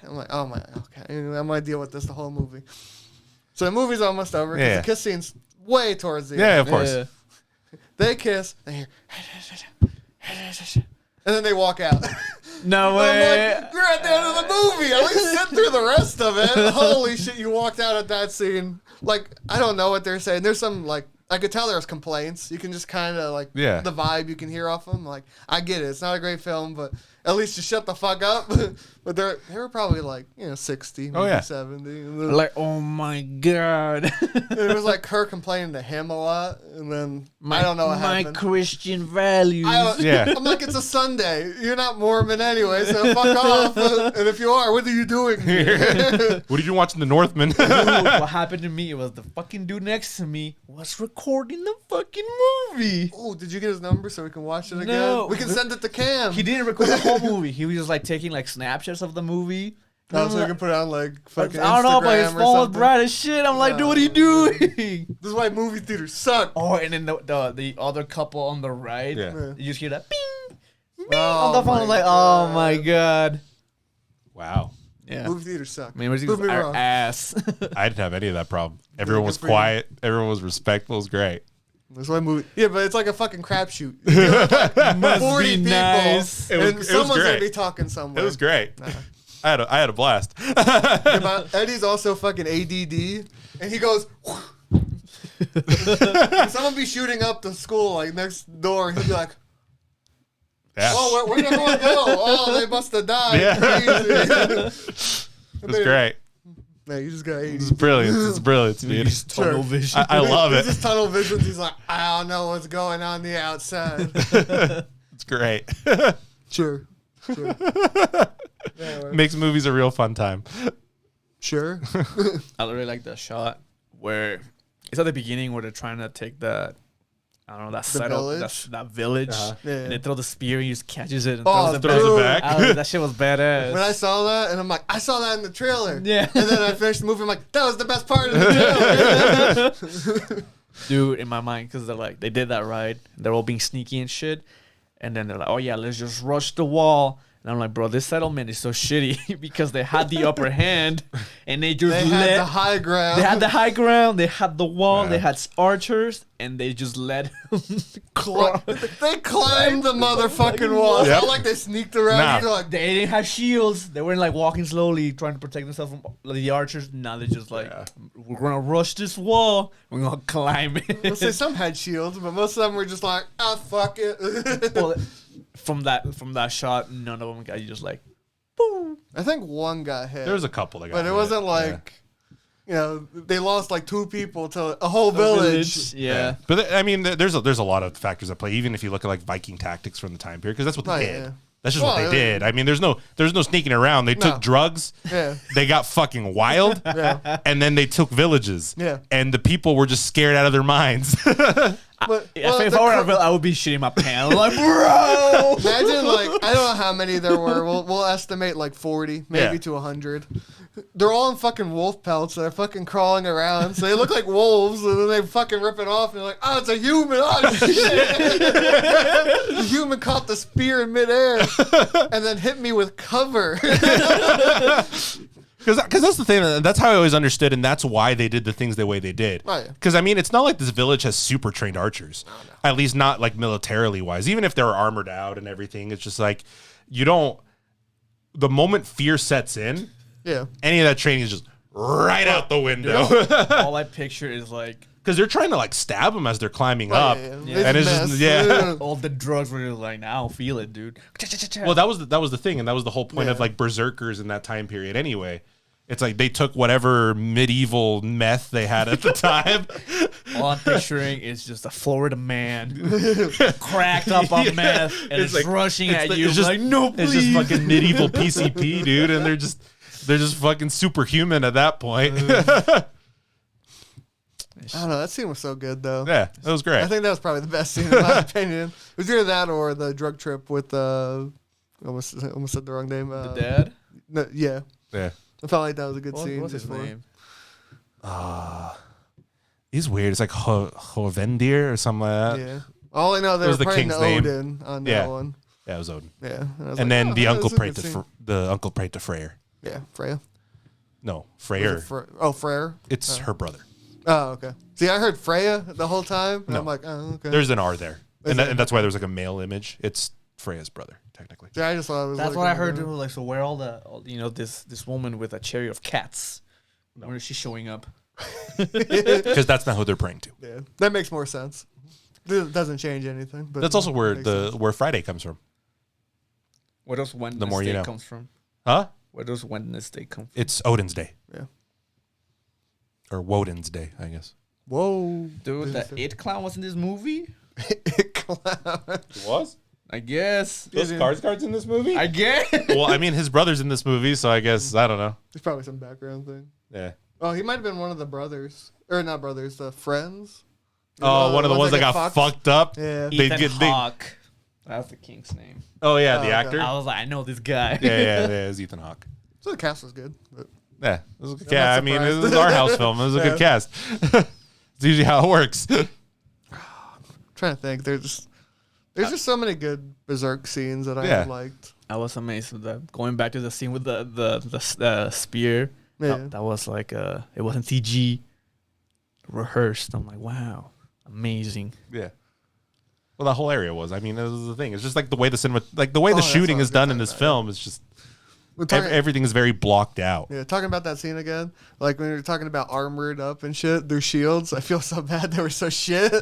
S2: I'm like, oh my, okay, I'm gonna deal with this the whole movie. So the movie's almost over because
S1: Yeah.
S2: the kiss scene's way towards the
S1: Yeah,
S2: end.
S1: of course.
S3: Yeah.
S2: They kiss, they hear, and then they walk out.
S3: No
S2: I'm
S3: way.
S2: like, you're at the end of the movie. At least sit through the rest of it. Holy shit, you walked out at that scene. Like, I don't know what they're saying. There's some, like, I could tell there was complaints. You can just kind of, like,
S1: Yeah.
S2: the vibe you can hear off them. Like, I get it. It's not a great film, but at least just shut the fuck up. But they were probably, like, 60, maybe
S1: Oh, yeah.
S2: 70.
S3: Like, oh my God.
S2: It was like her complaining to him a lot, and then I don't know what
S3: my
S2: happened.
S3: Christian values.
S1: Yeah.
S2: I'm like, it's a Sunday. You're not Mormon anyway, so fuck off. And if you are, what are you doing here?
S1: What did you watching the Northman?
S3: Dude, what happened to me was the fucking dude next to me was recording the fucking movie.
S2: Oh, did you get his number so we can watch it again?
S3: No.
S2: We can send it to Cam.
S3: He didn't record the whole movie. He was just like taking like snapshots of the movie.
S2: Oh, so we can put it on like fucking
S3: I don't know, but his
S2: Instagram or
S3: phone was
S2: something.
S3: bright as shit. I'm like, dude, what are you doing?
S2: This is why movie theaters suck.
S3: Oh, and then the other couple on the right,
S1: Yeah.
S3: you just hear that bing, bing
S2: Oh
S3: on the phone.
S2: my
S3: I'm like,
S2: God.
S3: oh my God.
S1: Wow.
S3: Yeah.
S2: Movie theaters suck.
S3: I mean, we're
S2: Prove me
S3: our
S2: wrong.
S3: ass.
S1: I didn't have any of that problem. Everyone
S2: good
S1: was
S2: for you.
S1: quiet. Everyone was respectful. It was great.
S2: That's why movie. Yeah, but it's like a fucking crapshoot. You know, like
S3: Must
S2: 40
S3: be
S2: people,
S3: nice.
S1: It was-
S2: and
S1: it was
S2: someone's gonna
S1: great.
S2: be talking somewhere.
S1: It was great. I had a blast.
S2: Yeah, but Eddie's also fucking ADD, and he goes. Someone be shooting up the school like next door, and he'll be like,
S1: Yeah.
S2: "Oh, where'd everyone go? Oh, they must have died."
S1: Yeah.
S2: Crazy.
S1: It was great.
S2: No, you just got
S1: It's
S2: ADD.
S1: brilliant. It's brilliant, dude.
S3: Just tunnel
S2: Sure.
S3: vision.
S1: I love
S2: He's
S1: it.
S2: just tunnel visions. He's like, I don't know what's going on the outside.
S1: It's great.
S2: Sure. Sure. Yeah,
S1: Makes movies a real fun time.
S2: sure.
S3: I really like that shot where it's at the beginning where they're trying to take that. I don't know, that settle,
S2: village?
S3: that village.
S1: Uh-huh.
S2: Yeah.
S3: And they throw the spear and he just catches it and
S2: Oh,
S3: throws it
S1: Throws
S3: back.
S1: it back.
S3: That shit was badass.
S2: When I saw that, and I'm like, I saw that in the trailer.
S3: Yeah.
S2: And then I finished the movie. I'm like, that was the best part of the trailer.
S3: Dude, in my mind, because they're like, they did that right. They're all being sneaky and shit. And then they're like, oh yeah, let's just rush the wall. And I'm like, bro, this settlement is so shitty because they had the upper hand and they just
S2: They had the high ground.
S3: They had the high ground, they had the wall,
S1: Yeah.
S3: they had archers, and they just let him
S2: They climbed the motherfucking wall. It's
S1: Yep.
S2: not like they sneaked around.
S1: Nah.
S2: You're like,
S3: They didn't have shields. They weren't like walking slowly, trying to protect themselves from the archers. Now they're just like, we're gonna rush this wall. We're gonna climb
S2: let's say
S3: it.
S2: some had shields, but most of them were just like, ah, fuck it.
S3: Well, from that shot, none of them got you just like, boom.
S2: I think one got hit.
S1: There was a couple that got
S2: but it
S1: hit.
S2: wasn't like, they lost like 2 people to a whole village.
S3: Yeah.
S1: But I mean, there's a lot of factors at play. Even if you look at like Viking tactics from the time period, because that's what they
S2: Right,
S1: did.
S2: yeah.
S1: That's just what
S2: Well,
S1: they did. I mean, there's no sneaking around. They
S2: No.
S1: took drugs.
S2: Yeah.
S1: They got fucking wild.
S2: Yeah.
S1: And then they took villages.
S2: Yeah.
S1: And the people were just scared out of their minds.
S2: But,
S3: If I were a villain, I would be shitting my pants. Like, bro.
S2: imagine like I don't know how many there were. We'll estimate like 40, maybe
S1: Yeah.
S2: to 100. They're all in fucking wolf pelts. They're fucking crawling around, so they look like wolves. And then they fucking rip it off, and they're like, "Oh, it's a human! Oh shit!" The human caught the spear in midair, and then hit me with cover.
S1: Because that's the thing. That's how I always understood, and that's why they did the things the way they did.
S2: Right.
S1: Because I mean, it's not like this village has super trained archers. At least not like militarily wise. Even if they're armored out and everything, it's just like you don't. The moment fear sets in,
S2: Yeah.
S1: any of that training is just right out the window.
S3: All I picture is like
S1: Because they're trying to like stab them as they're climbing up,
S2: Yeah.
S1: and it's just yeah.
S3: all the drugs were just like, now I don't feel it, dude.
S1: Well, that was the thing, and that was the whole point of
S2: Yeah.
S1: like berserkers in that time period. Anyway, it's like they took whatever medieval meth they had at the time.
S3: All I'm picturing is just a Florida man cracked up on meth and
S1: It's
S3: it's
S1: like-
S3: rushing
S1: it's
S3: at
S1: like-
S3: you.
S1: it's just-
S3: like, no,
S1: It's
S3: please.
S1: just fucking medieval PCP, dude, and they're just fucking superhuman at that point.
S2: I don't know. That scene was so good, though.
S1: Yeah, that was great.
S2: I think that was probably the best scene in my opinion. It was either that or the drug trip with almost said the wrong name.
S3: the dad.
S2: No, yeah,
S1: Yeah,
S2: I felt like that was a good scene.
S3: What's his
S2: just for-
S3: name?
S1: he's weird. It's like Hovendir or something like that.
S2: Yeah. All I know, they
S1: It
S2: were
S1: was the
S2: playing
S1: king's
S2: the
S1: name.
S2: Odin on
S1: Yeah.
S2: that one.
S1: Yeah, it was Odin.
S2: Yeah.
S1: And then the uncle
S2: that's a
S1: prayed
S2: good
S1: to
S2: scene.
S1: the uncle prayed to Freyr.
S2: Yeah, Freya.
S1: No,
S2: Was
S1: Freyr.
S2: it Freyr.
S1: It's her brother.
S2: Oh, okay. See, I heard Freya the whole time, and
S1: No.
S2: I'm like, oh, okay.
S1: There's an R there, and,
S2: there?
S1: and that's why there's like a male image. It's Freya's brother, technically.
S2: See, I just thought it was.
S3: That's
S2: like,
S3: what I
S2: oh my
S3: heard.
S2: God.
S3: Like, so where all this woman with a chariot of cats?
S1: No.
S3: Where is she showing up?
S1: Because that's not who they're praying to.
S2: Yeah, that makes more sense. It doesn't change anything. But
S1: That's also where
S2: it makes sense.
S1: where Friday comes from.
S3: Where does Wednesday
S1: more you know.
S3: comes from?
S1: Huh?
S3: Where does Wednesday come from?
S1: It's Odin's Day.
S2: Yeah.
S1: Or Woden's Day, I guess.
S2: Whoa,
S3: Dude,
S2: This
S3: the
S2: is-
S3: It Clown was in this movie?
S2: Clown.
S1: It was?
S3: I guess.
S1: Those cards in this movie?
S3: I guess.
S1: Well, I mean, his brother's in this movie, so I guess, I don't know.
S2: There's probably some background thing.
S1: Yeah.
S2: Oh, he might have been one of the brothers, or not brothers, the friends.
S1: Oh, one of the ones that got fucked up?
S2: Yeah.
S1: They
S3: Ethan
S1: get-
S3: Hawke. That's the king's name.
S1: Oh, yeah,
S2: Oh,
S1: the
S2: okay.
S1: actor?
S3: I was like, I know this guy.
S1: Yeah, it was Ethan Hawke.
S2: So the cast was good. But
S1: Yeah, it was a good
S2: I'm
S1: cast.
S2: not
S1: I mean, it
S2: surprised.
S1: was our house film. It was a good cast. It's usually how it works.
S2: trying to think, there's just so many good Berserk scenes that I
S1: Yeah.
S2: liked.
S3: I was amazed with that. Going back to the scene with the spear.
S2: Yeah.
S3: That was like it wasn't CG, rehearsed. I'm like, wow, amazing.
S1: Yeah. Well, that whole area was. I mean, this is the thing. It's just like the way the cinema, like the way the
S2: that's
S1: shooting
S2: what I
S1: is
S2: was gonna
S1: done in
S2: talk
S1: this
S2: about,
S1: film is just
S2: We're talking,
S1: everything is very blocked out.
S2: yeah, talking about that scene again, like when we were talking about armored up and shit, their shields. I feel so bad they were so shit.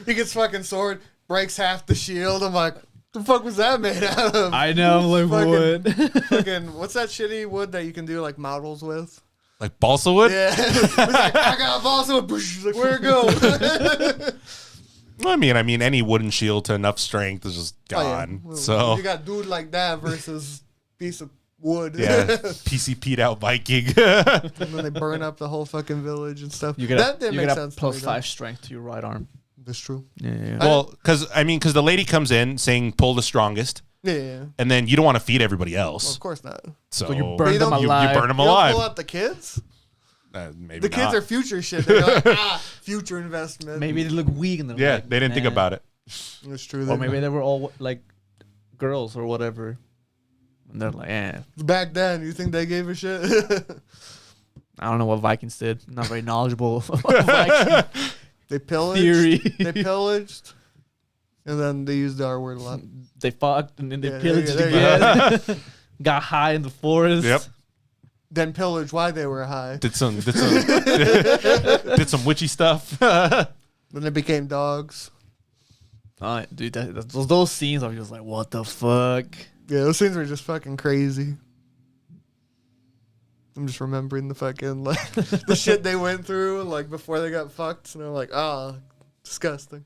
S2: He gets fucking sword, breaks half the shield. I'm like, the fuck was that made out of?
S3: I know, like
S2: Fucking-
S3: what?
S2: Fucking, what's that shitty wood that you can do like models with?
S1: Like balsa wood.
S2: Yeah, he's like, I got balls of wood. He's like, where'd it go?
S1: I mean, any wooden shield to enough strength is just
S2: Oh, yeah.
S1: gone.
S2: Well,
S1: So
S2: you got dude like that versus piece of wood.
S1: yeah, PCP'd out Viking.
S2: And then they burn up the whole fucking village and stuff.
S3: You get
S2: that didn't
S3: you
S2: make
S3: get
S2: sense.
S3: a
S2: to me,
S3: plus
S2: though.
S3: 5 strength to your right arm.
S2: That's true.
S3: Yeah.
S1: Well, because the lady comes in saying pull the strongest,
S2: Yeah.
S1: and then you don't want to feed everybody
S2: Well,
S1: else.
S2: of course not.
S1: So
S3: you
S2: But
S3: burn
S2: you
S3: them
S2: don't-
S1: you
S3: alive.
S1: burn them
S2: You don't
S1: alive.
S2: pull out the kids?
S1: Maybe
S2: The kids
S1: not.
S2: are future shit. They're like, future investment.
S3: Maybe they look weak and they're
S1: Yeah,
S3: like,
S1: they didn't think
S3: nah.
S1: about it.
S2: It's true.
S3: Or maybe they were all like girls or whatever. And they're like,
S2: back then, you think they gave a shit?
S3: I don't know what Vikings did. I'm not very knowledgeable of Viking
S2: They pillaged.
S3: theory.
S2: They pillaged. And then they used the R word a lot.
S3: They fucked and then they
S2: Yeah,
S3: pillaged
S2: there you
S3: again. Got high in the forest.
S1: Yep.
S2: Then pillaged why they were high.
S1: Did some witchy stuff.
S2: Then they became dogs.
S3: Dude, those scenes, I'm just like, what the fuck?
S2: Yeah, those scenes were just fucking crazy. I'm just remembering the fucking like the shit they went through like before they got fucked, and I'm like, ah, disgusting.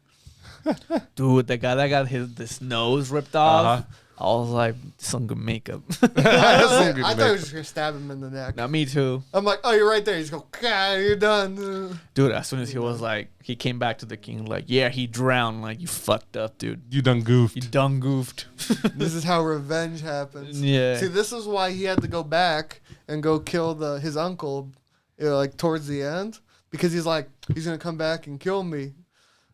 S3: Dude, the guy that got this nose ripped off,
S1: Uh-huh.
S3: I was like, some good makeup.
S2: I thought he was just gonna stab him in the neck.
S3: Now, me too.
S2: I'm like, oh, you're right there. He's go, God, you're done.
S3: Dude, as soon as he was like, he came back to the king, like, yeah, he drowned. Like, you fucked up, dude.
S1: You done goofed.
S3: You done goofed.
S2: This is how revenge happens.
S3: Yeah.
S2: See, this is why he had to go back and go kill his uncle, like towards the end, because he's like, he's gonna come back and kill me.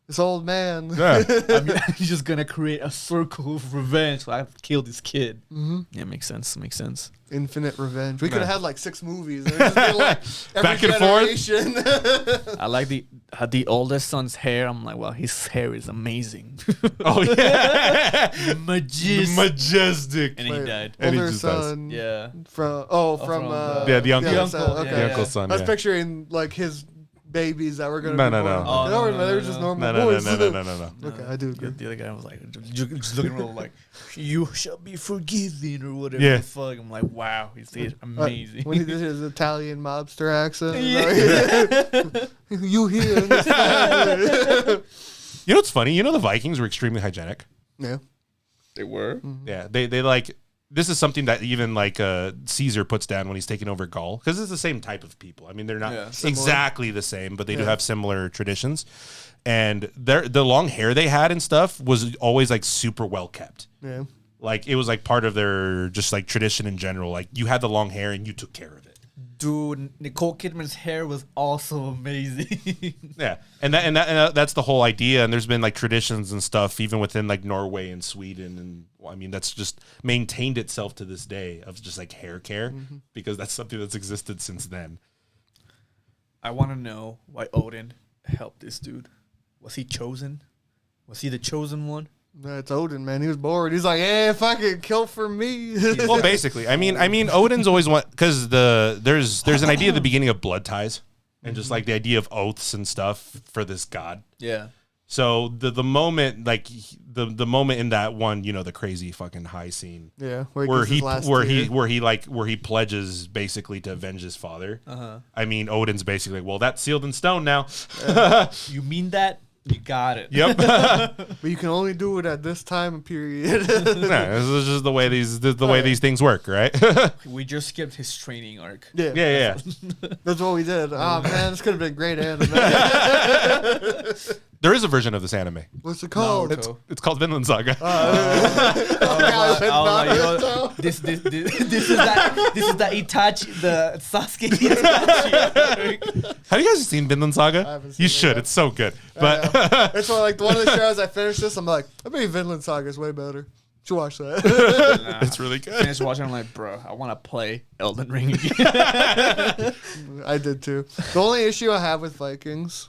S2: This old man.
S1: Yeah.
S3: I'm just gonna create a circle of revenge. So I have to kill this kid.
S2: Mhm.
S3: Yeah, makes sense. Makes sense.
S2: Infinite revenge. We
S1: Yeah.
S2: could have had like 6 movies. And it'd just be, like, every
S1: Back and forth?
S2: generation.
S3: I like the oldest son's hair. I'm like, well, his hair is amazing.
S1: Oh yeah. Majestic.
S3: And he died.
S1: And he
S2: Older
S1: just dies.
S2: son.
S3: Yeah.
S2: From
S3: from,
S1: Yeah, the uncle.
S2: other son.
S3: The uncle,
S2: Okay.
S1: The
S3: yeah.
S1: uncle's son.
S2: I was
S1: Yeah.
S2: picturing like his babies that were gonna
S1: No,
S2: be
S1: no,
S2: born.
S1: no.
S2: I'm
S3: Oh,
S2: like,
S3: no,
S2: oh,
S3: no,
S2: they were
S3: no,
S2: just
S3: no.
S2: normal
S1: No.
S2: boys.
S1: No.
S2: Okay, I do agree.
S3: The other guy was like, just looking real like, you shall be forgiven or whatever
S1: Yeah.
S3: the fuck. I'm like, wow, he's amazing.
S2: When he did his Italian mobster accent.
S3: Yeah.
S2: You here in this family.
S1: You know what's funny? You know the Vikings were extremely hygienic.
S2: Yeah.
S3: They were.
S1: Yeah, they like this is something that even like Caesar puts down when he's taking over Gaul because it's the same type of people. I mean, they're not
S3: Yeah.
S1: exactly the same, but they do
S2: Yeah.
S1: have similar traditions. And the long hair they had and stuff was always like super well kept.
S2: Yeah.
S1: Like it was like part of their just like tradition in general. Like you had the long hair and you took care of it.
S3: Dude, Nicole Kidman's hair was also amazing.
S1: Yeah, and that's the whole idea. And there's been like traditions and stuff, even within like Norway and Sweden, and I mean that's just maintained itself to this day of just like hair care because that's something that's existed since then.
S3: I want to know why Odin helped this dude. Was he chosen? Was he the chosen one?
S2: That's Odin, man. He was bored. He's like, "Hey, fucking kill for me."
S1: Well, basically, I mean, Odin's always want because there's an idea at the beginning of blood ties and just like the idea of oaths and stuff for this god.
S3: Yeah.
S1: So the moment like the moment in that one, you know, the crazy fucking high scene,
S2: Yeah,
S1: where he pledges basically to avenge his father. I mean, Odin's basically well, that's sealed in stone now.
S3: You mean that? You got it.
S1: Yep.
S2: But you can only do it at this time period.
S1: This is just the way these things work, right?
S3: We just skipped his training arc.
S1: Yeah.
S2: That's what we did. Oh man, this could have been great anime.
S1: There is a version of this anime.
S2: What's it called?
S3: Naruto.
S1: It's called Vinland Saga.
S3: This is the Itachi, the Sasuke Itachi.
S1: Have you guys seen Vinland Saga?
S2: haven't seen
S1: You
S2: it
S1: should.
S2: yet.
S1: It's so good. But
S2: It's why, like, one of the shows I finished this, I'm like, I bet Vinland Saga is way better. Should watch that.
S1: it's really good.
S3: Finished watching. I'm like, bro, I want to play Elden Ring again.
S2: I did too. The only issue I have with Vikings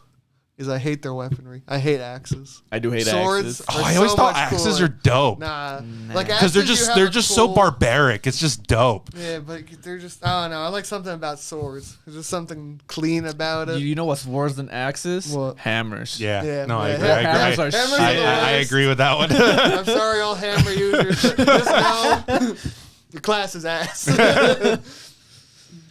S2: is I hate their weaponry. I hate axes.
S3: I do hate
S2: Swords.
S3: axes.
S1: Oh, I always thought axes are dope.
S2: Nah. Like
S1: Because
S2: axes,
S1: they're just so barbaric. It's just dope.
S2: Yeah, but they're just, I don't know. I like something about swords. There's just something clean about it.
S3: You know what's worse than axes?
S2: What?
S3: Hammers.
S1: Yeah.
S2: Yeah,
S1: No, I
S2: yeah.
S1: agree.
S3: Hammers are
S2: Hammers
S3: shit.
S2: are the
S1: I
S2: worst.
S1: agree with that one.
S2: I'm sorry, all hammer users. Just know your class is ass.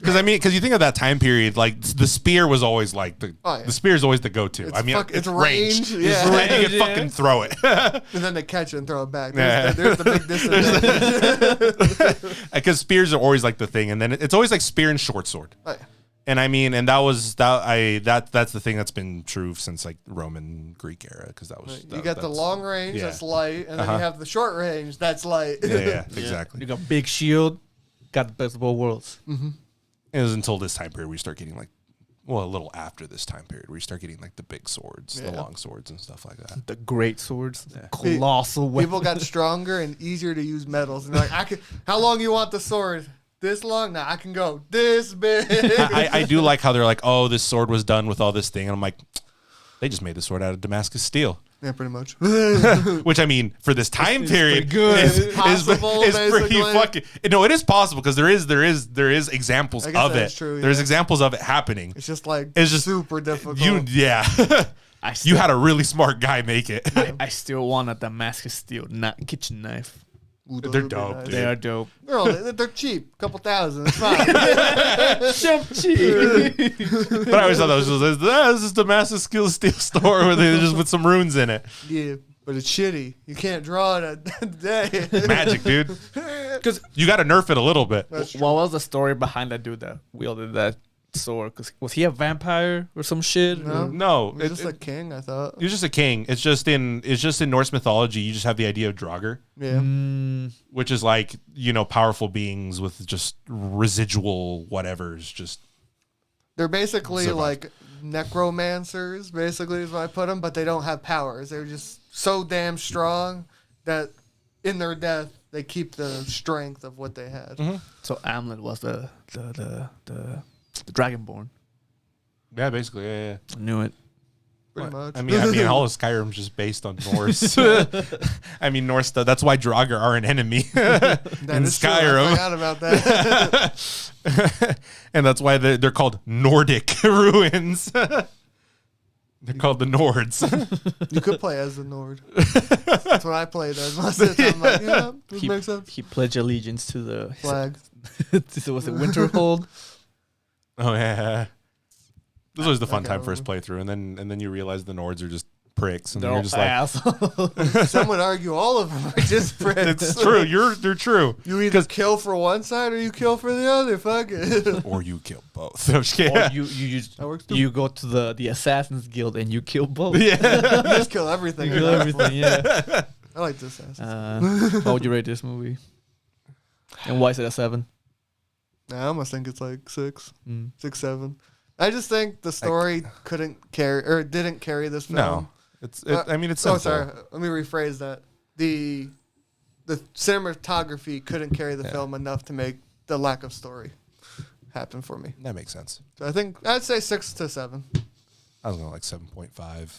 S1: Because you think of that time period, like the spear was always like the spear is always the go-to.
S2: It's range.
S1: It's
S2: Yeah.
S1: range. You can
S3: Yeah.
S1: fucking throw it.
S2: And then they catch it and throw it back.
S1: Yeah.
S2: There's the big disadvantage.
S1: Because spears are always like the thing, and then it's always like spear and short sword.
S2: Oh, yeah.
S1: And I mean, and that's the thing that's been true since like Roman Greek era, because that was
S2: You got the long range,
S1: yeah.
S2: that's light, and then you have the short range, that's light.
S1: yeah, exactly.
S3: You got big shield. Got the best of both worlds.
S1: It was until this time period we start getting like, well, a little after this time period where you start getting like the big swords, the long swords and stuff like that.
S3: The great swords. Colossal weapons.
S2: People got stronger and easier to use metals. And they're like, how long you want the sword? This long? Nah, I can go this big.
S1: I do like how they're like, oh, this sword was done with all this thing. And I'm like, they just made the sword out of Damascus steel.
S2: Yeah, pretty much.
S1: Which I mean, for this time period,
S3: good.
S1: is
S2: Possible,
S1: pretty
S2: basically.
S1: fucking. No, it is possible because there is examples
S2: I guess
S1: of
S2: that's
S1: it.
S2: true,
S1: There's
S2: yeah.
S1: examples of it happening.
S2: It's just like
S1: It's just
S2: super difficult.
S1: You
S3: still,
S1: had a really smart guy make it.
S3: I still want a Damascus steel kitchen knife.
S2: Ooh, those
S1: They're
S2: would be
S1: dope,
S2: nice.
S1: dude.
S3: They are dope.
S2: They're cheap. Couple thousand. It's fine.
S3: Jump cheap.
S1: But I always thought that was just this is Damascus steel store where they just put some runes in it.
S2: Yeah, but it's shitty. You can't draw it at the day.
S1: Magic, dude.
S3: Because
S1: You got to nerf it a little bit.
S2: That's
S3: what was the story behind that dude that wielded that sword? Because was he a vampire or some shit?
S2: No.
S1: No,
S2: He's just a king, I thought.
S1: he was just a king. It's just in Norse mythology. You just have the idea of Draugr,
S2: Yeah.
S1: which is like, you know, powerful beings with just residual whatever's just.
S2: They're basically
S1: Survive.
S2: like necromancers, basically, is what I put them, but they don't have powers. They're just so damn strong that in their death, they keep the strength of what they had.
S3: So Amlet was the Dragonborn.
S1: Yeah, basically, yeah.
S3: I knew it.
S2: Pretty much.
S1: I mean, all of Skyrim's just based on Norse. I mean, Norse stuff. That's why Draugr are an enemy in
S2: That is true. I
S1: Skyrim.
S2: forgot about that.
S1: And that's why they're called Nordic ruins. They're called the Nords.
S2: You could play as the Nord. That's what I played as most of the time. I'm like, yeah, this makes sense.
S3: He pledged allegiance to the
S2: Flag.
S3: So was it Winterhold?
S1: Oh yeah. This was the fun
S2: Okay,
S1: time first playthrough, and then you realize the Nords are just pricks, and
S3: They're
S1: you're
S3: all
S1: just like,
S3: assholes.
S2: Some would argue all of them are just friends.
S1: it's true. They're true.
S2: You either kill for one side or you kill for the other. Fuck it.
S1: Or you kill both. I'm just kidding.
S3: Or you go to the Assassin's Guild and you kill both.
S2: You just kill everything.
S3: You kill everything. Yeah.
S2: I like this ass.
S3: How would you rate this movie? And why is it a 7?
S2: I almost think it's like 6,
S3: Mm.
S2: 6, 7. I just think the story didn't carry this film.
S1: No, I mean, it's simple.
S2: Oh, sorry. Let me rephrase that. The cinematography couldn't carry the film enough to make the lack of story happen for me.
S1: That makes sense.
S2: So I think I'd say 6 to 7.
S1: I was going like 7.5.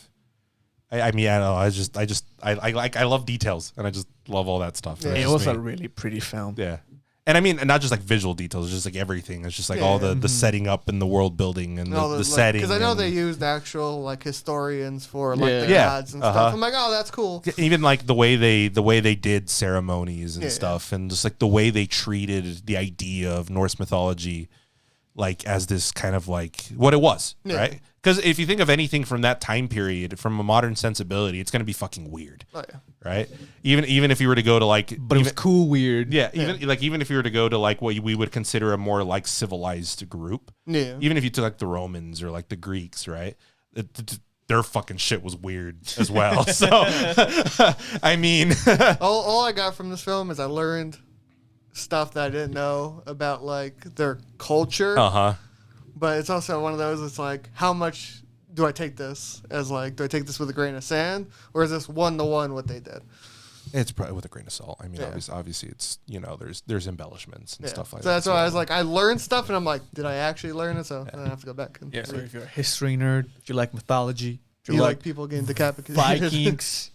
S1: I mean, I don't know. I love details, and I just love all that stuff.
S2: Yeah.
S3: It was a really pretty film.
S1: Yeah. And I mean, and not just like visual details, just like everything. It's just like all the setting up and the world building and the setting.
S2: Because I know they used actual like historians for like the gods and stuff. I'm like, oh, that's cool.
S1: Even like the way they did ceremonies and stuff, and just like the way they treated the idea of Norse mythology, like as this kind of like what it was, right? Because if you think of anything from that time period, from a modern sensibility, it's gonna be fucking weird, right? Even if you were to go to like,
S3: But it was cool, weird.
S1: Even if you were to go to like what we would consider a more like civilized group, even if you took like the Romans or like the Greeks, right? Their fucking shit was weird as well. So, I mean,
S2: all I got from this film is I learned stuff that I didn't know about like their culture. But it's also one of those. It's like, how much do I take this as like? Do I take this with a grain of sand, or is this 1-to-1 what they did?
S1: it's probably with a grain of salt. I mean, obviously, it's there's embellishments and stuff like that.
S2: So that's why I was like, I learned stuff, and I'm like, did I actually learn it? So then I have to go back. And
S3: So if you're a history nerd, if you like mythology, if
S2: you like people getting decapitated,
S3: Vikings,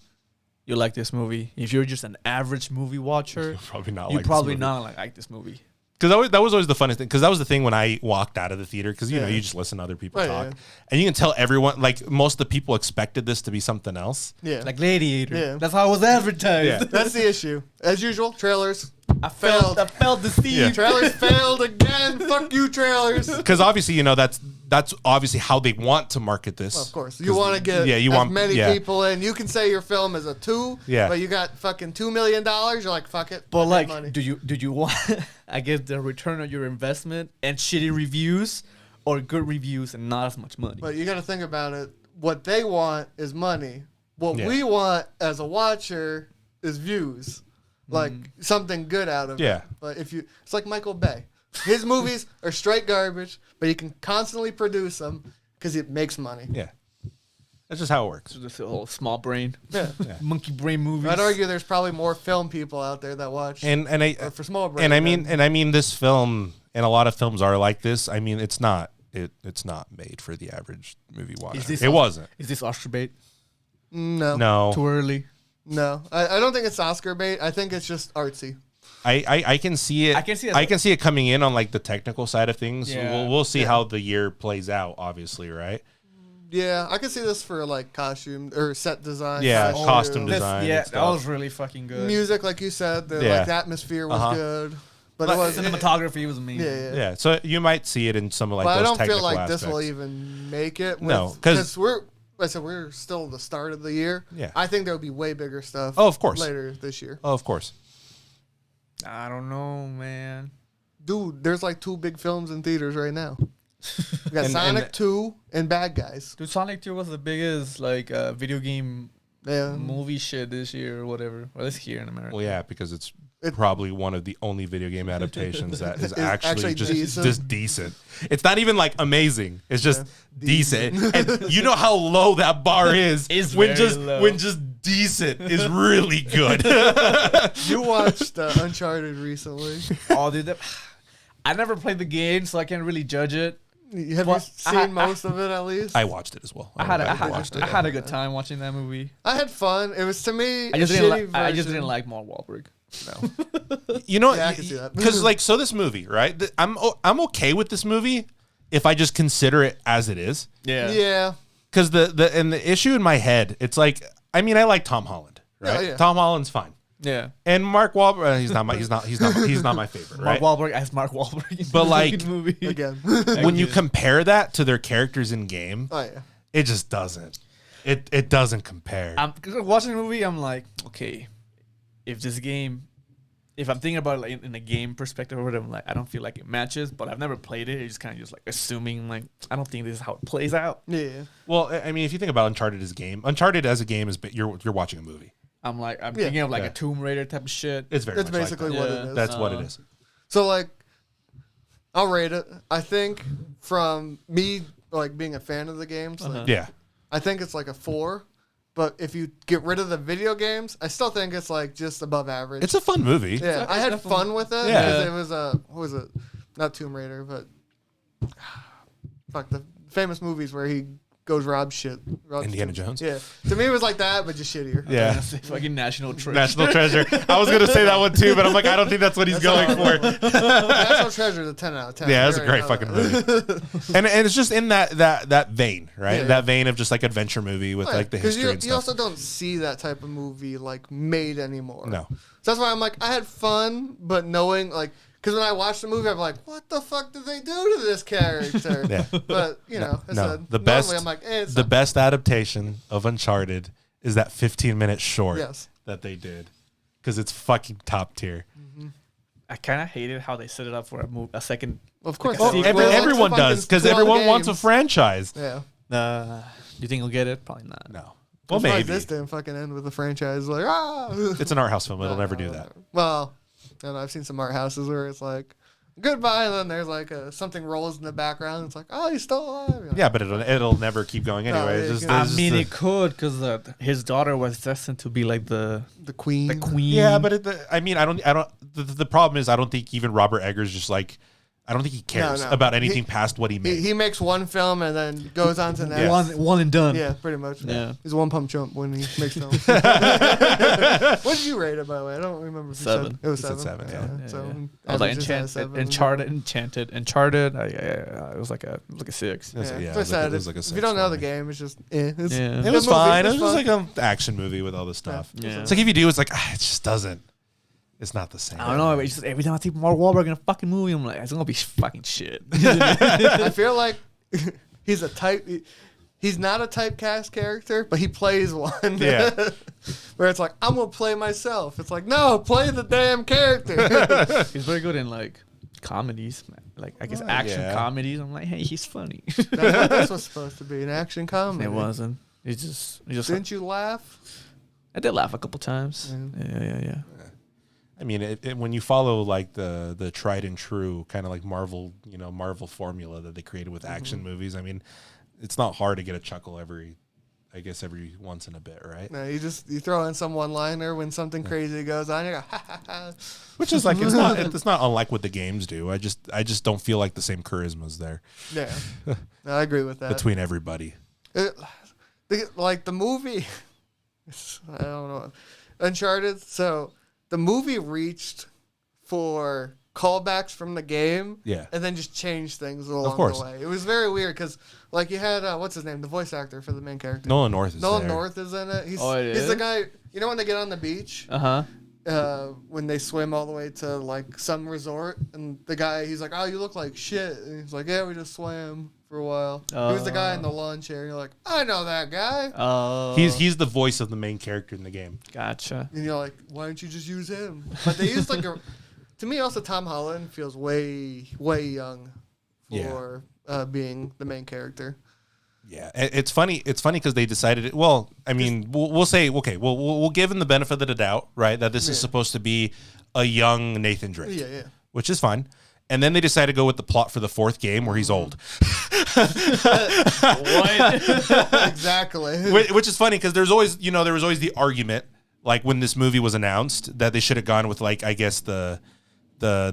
S3: you like this movie. If you're just an average movie watcher,
S1: you probably not
S3: like this movie.
S1: Because that was always the funnest thing. Because that was the thing when I walked out of the theater. Because you just listen to other people talk, and you can tell everyone. Like most of the people expected this to be something else.
S2: Yeah,
S3: like Gladiator. Yeah, that's how it was advertised.
S2: Yeah. That's the issue. As usual, trailers.
S3: I felt deceived.
S2: Yeah. Trailers failed again. Fuck you, trailers.
S1: Because obviously, that's obviously how they want to market this.
S2: Well, of course, you want to get as many people in. You can say your film is a 2, but you got fucking $2 million. You're like, fuck it.
S3: But like, money. do you want? I guess the return on your investment and shitty reviews, or good reviews and not as much money.
S2: But you got to think about it. What they want is money. What we want as a watcher is views. Like something good out of it. But it's like Michael Bay. His movies are straight garbage, but he can constantly produce them because it makes money.
S1: Yeah. That's just how it works.
S3: So this whole small brain, monkey brain movies.
S2: I'd argue there's probably more film people out there that watch for small brain.
S1: And I mean this film, and a lot of films are like this. I mean, it's not made for the average movie watcher. It wasn't.
S3: Is this Oscar bait?
S2: No.
S3: Too early.
S2: No, I don't think it's Oscar bait. I think it's just artsy.
S1: I can see it. I can see it coming in on like the technical side of things. Yeah. We'll see how the year plays out. Obviously, right?
S2: Yeah, I can see this for like costume or set design.
S1: Yeah, costume design.
S3: That was really fucking good.
S2: Music, like you said, like the atmosphere was good. But it was
S3: cinematography was amazing.
S1: Yeah. So you might see it in some of like those technical aspects.
S2: But I don't feel like this will even make it.
S1: No,
S2: because we're still at the start of the year.
S1: Yeah.
S2: I think there'll be way bigger stuff.
S1: Oh, of course.
S2: Later this year.
S1: Oh, of course.
S3: I don't know, man.
S2: Dude, there's like 2 big films in theaters right now. We got Sonic 2 and Bad Guys.
S3: Dude, Sonic 2 was the biggest like video game movie shit this year or whatever. Well, it's here in America.
S1: Well, yeah, because it's probably one of the only video game adaptations that is actually just decent. It's not even like amazing. It's just decent. And you know how low that bar is when just decent is really good.
S2: You watched Uncharted recently.
S3: Oh, dude, I never played the game, so I can't really judge it.
S2: Have you seen most of it at least?
S1: I watched it as well.
S3: I had a good time watching that movie.
S2: I had fun. It was, to me,
S3: I just didn't like Mark Wahlberg.
S1: No. You know, I can see that. Because like, so this movie, right? I'm okay with this movie if I just consider it as it is.
S3: Yeah.
S2: Yeah.
S1: Because the issue in my head, it's like, I mean, I like Tom Holland, right?
S2: Yeah.
S1: Tom Holland's fine.
S3: Yeah.
S1: And Mark Wahlberg, he's not my favorite, right?
S3: Mark Wahlberg as Mark Wahlberg.
S1: But like,
S3: movie.
S2: Again,
S1: when you compare that to their characters in game, it just doesn't. It doesn't compare.
S3: Watching the movie, I'm like, okay, if I'm thinking about it like in a game perspective or whatever, I'm like, I don't feel like it matches, but I've never played it. It's just kind of just like assuming, like, I don't think this is how it plays out.
S2: Yeah.
S1: Well, I mean, if you think about Uncharted as a game is you're watching a movie.
S3: I'm thinking of like a Tomb Raider type of shit.
S1: It's
S2: basically what it is.
S1: That's what it is.
S2: So like, I'll rate it. I think from me like being a fan of the games, like,
S1: Yeah.
S2: I think it's like a 4. But if you get rid of the video games, I still think it's like just above average.
S1: It's a fun movie.
S2: Yeah, I had fun with it.
S1: Yeah.
S2: Because it was what was it? Not Tomb Raider, but fuck the famous movies where he goes rob shit.
S1: Indiana Jones?
S2: Yeah. To me, it was like that, but just shittier.
S1: Yeah.
S3: Fucking National Treasure.
S1: National Treasure. I was going to say that one too, but I'm like, I don't think that's what he's going for.
S2: National Treasure is a 10 out of 10.
S1: Yeah, that's
S2: You
S1: a great
S2: already
S1: fucking
S2: know that.
S1: movie. and it's just in that vein, right?
S2: Yeah.
S1: That vein of just like adventure movie with like the history and
S2: you
S1: stuff.
S2: also don't see that type of movie like made anymore.
S1: No.
S2: So that's why I'm like, I had fun, but knowing like, because when I watched the movie, I'm like, what the fuck did they do to this character?
S1: Yeah.
S2: But you know, I
S1: No,
S2: said,
S1: the
S2: normally
S1: best,
S2: I'm like, it's
S1: the
S2: not-
S1: best adaptation of Uncharted is that 15-minute short
S2: Yes.
S1: that they did, because it's fucking top tier.
S3: I kind of hated how they set it up for a second.
S2: Of course,
S3: Well,
S2: they
S3: sequel.
S2: will. It's
S1: Everyone
S2: fucking
S1: does, because
S2: 12
S1: everyone wants a
S2: games.
S1: franchise.
S2: Yeah.
S3: You think we'll get it? Probably not.
S1: No, well,
S2: I'm surprised
S1: maybe
S2: this didn't fucking end with a franchise like
S1: it's an art house film. It'll never do that.
S2: Well, and I've seen some art houses where it's like goodbye, and then there's like something rolls in the background. It's like, oh, he's still alive. You're like,
S1: Yeah, but it'll never keep going anyway.
S2: No,
S1: It's just-
S2: I
S1: it's just
S3: it could, because his daughter was destined to be like the
S2: queen.
S3: queen.
S1: yeah, but the problem is I don't think even Robert Eggers just like, I don't think he cares
S2: No.
S1: about anything past what he made.
S2: He makes one film and then goes on to the next.
S3: one and done.
S2: Yeah, pretty much.
S3: Yeah.
S2: He's one pump chump when he makes films. What did you rate it, by the way? I don't remember. If you
S3: 7.
S2: said it was
S1: You said
S2: 7.
S1: 7,
S3: Yeah,
S2: So
S3: yeah. I was like
S2: averages at a 7.
S3: Enchanted. It was like a 6.
S1: It was-
S2: Yeah,
S1: yeah,
S2: it
S1: it
S2: was
S1: like
S2: sad.
S1: a
S2: If
S1: 6
S2: you don't know
S1: for
S2: the
S1: me.
S2: game, it's just it's
S3: Yeah.
S1: It
S2: good
S1: was
S2: movie.
S1: fine. It
S2: It's
S1: was
S2: fun.
S1: like an action movie with all this stuff.
S3: Yeah.
S1: It's like if you do, it's like it just doesn't. It's not the same.
S3: I don't know. But it's just every time I see Mark Wahlberg in a fucking movie, I'm like, it's gonna be fucking shit.
S2: I feel like he's a type. He's not a typecast character, but he plays one.
S1: Yeah.
S2: Where it's like, I'm gonna play myself. It's like, no, play the damn character.
S3: He's very good in like comedies, man. Like I guess action
S1: yeah.
S3: comedies. I'm like, hey, he's funny.
S2: That's what this was supposed to be, an action comedy.
S3: It wasn't. It's just.
S2: Didn't you laugh?
S3: I did laugh a couple times. Yeah.
S1: I mean, when you follow like the tried and true kind of like Marvel formula that they created with action movies, I mean, it's not hard to get a chuckle every once in a bit, right?
S2: No, you throw in some one-liner when something crazy goes on. You go, ha ha ha.
S1: Which is like it's not unlike what the games do. I just don't feel like the same charisma's there
S2: Yeah, no, I agree with that.
S1: between everybody.
S2: Like the movie, I don't know, Uncharted. So the movie reached for callbacks from the game,
S1: Yeah.
S2: and then just changed things along
S1: course.
S2: the way. It was very weird because, like, you had what's his name, the voice actor for the main character.
S1: Nolan North is
S2: Nolan
S1: there.
S2: North is in it. He's
S3: it
S2: he's the
S3: is?
S2: guy. You know when they get on the beach, when they swim all the way to like some resort, and the guy he's like, "Oh, you look like shit," and he's like, "Yeah, we just swam for a while." He was the guy in the lawn chair. And you're like, "I know that guy."
S3: Oh.
S1: He's the voice of the main character in the game.
S3: Gotcha.
S2: And you're like, "Why don't you just use him?" But they used like a. To me, also Tom Holland feels way young for being the main character.
S1: Yeah, it's funny. It's funny because they decided it. Well, I mean, we'll say okay. We'll give him the benefit of the doubt, right? That this is supposed to be a young Nathan Drake.
S2: Yeah.
S1: Which is fine. And then they decided to go with the plot for the fourth game where he's old,
S3: What?
S2: Exactly.
S1: which is funny because there was always the argument like when this movie was announced that they should have gone with like I guess the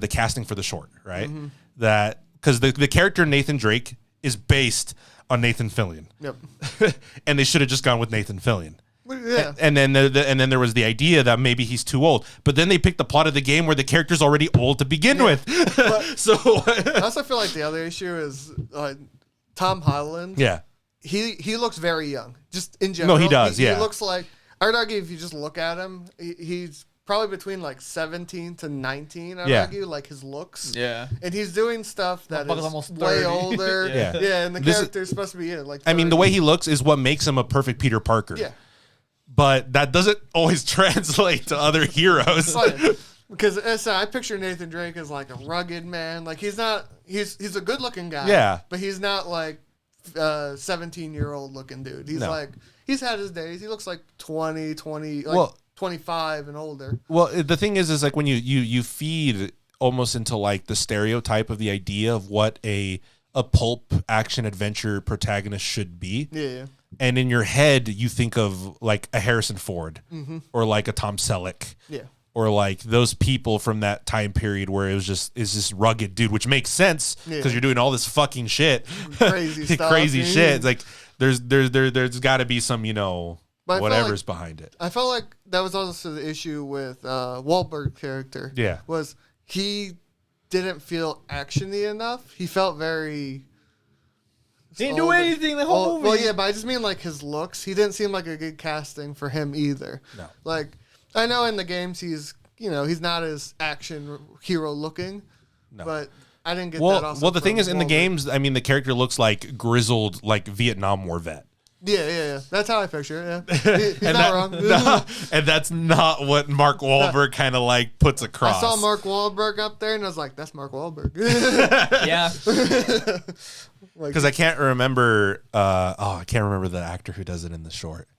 S1: casting for the short, right? That because the character Nathan Drake is based on Nathan Fillion.
S2: Yep.
S1: And they should have just gone with Nathan Fillion.
S2: Yeah.
S1: And then there was the idea that maybe he's too old. But then they picked the plot of the game where the character's already old to begin with. So
S2: I also feel like the other issue is Tom Holland.
S1: yeah.
S2: He looks very young, just in general.
S1: No, he does, yeah.
S2: He looks like, I would argue if you just look at him, he's probably between like 17 to 19, I would argue, like his looks.
S3: Yeah.
S2: And he's doing stuff that
S3: Motherfucker's
S2: is
S3: almost
S2: way
S3: 30.
S2: older.
S1: Yeah.
S2: And the
S1: This is-
S2: character's supposed to be like
S1: I mean, the
S2: 30.
S1: way he looks is what makes him a perfect Peter Parker.
S2: Yeah.
S1: But that doesn't always translate to other heroes.
S2: Because I picture Nathan Drake as like a rugged man. Like he's a good looking guy.
S1: Yeah.
S2: But he's not like 17-year-old looking dude. He's like, he's had his days. He looks like 20, like
S1: Well-
S2: 25 and older.
S1: Well, the thing is like when you feed almost into like the stereotype of the idea of what a pulp action adventure protagonist should be.
S2: Yeah.
S1: And in your head, you think of like a Harrison Ford or like a Tom Selleck.
S2: Yeah.
S1: Or like those people from that time period where it's just rugged dude, which makes sense because you're doing all this fucking shit,
S2: Crazy stuff.
S1: crazy shit. It's like there's got to be some whatever's behind it.
S2: I felt like that was also the issue with Wahlberg's character.
S1: Yeah,
S2: was he didn't feel actiony enough. He felt very.
S3: Didn't do anything the whole movie.
S2: Well, yeah, but I just mean like his looks. He didn't seem like a good casting for him either.
S1: No,
S2: like. I know in the games he's not as action hero looking, but I didn't get that also.
S1: Well, the thing is, in the games, I mean, the character looks like grizzled, like Vietnam War vet.
S2: Yeah. That's how I picture it, yeah. He's not wrong.
S1: And that's not what Mark Wahlberg kind of like puts across.
S2: I saw Mark Wahlberg up there, and I was like, that's Mark Wahlberg.
S3: Yeah.
S1: Because I can't remember, I can't remember the actor who does it in the short.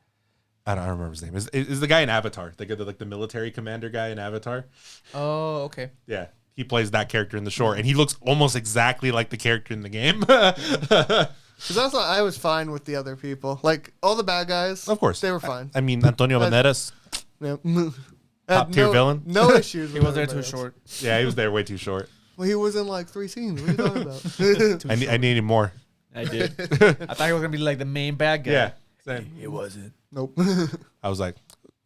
S1: I don't remember his name. Is the guy in Avatar? The military commander guy in Avatar?
S3: Oh, okay.
S1: Yeah, he plays that character in the short, and he looks almost exactly like the character in the game.
S2: Because also I was fine with the other people, like all the bad guys.
S1: Of course,
S2: they were fine.
S1: I mean, Antonio Banderas, top tier villain.
S2: No issues.
S3: He was there too short.
S1: Yeah, he was there way too short.
S2: Well, he was in like 3 scenes. What are you talking about?
S1: I needed more.
S3: I did. I thought he was gonna be like the main bad guy.
S1: Yeah, same.
S3: It wasn't.
S2: Nope.
S1: I was like,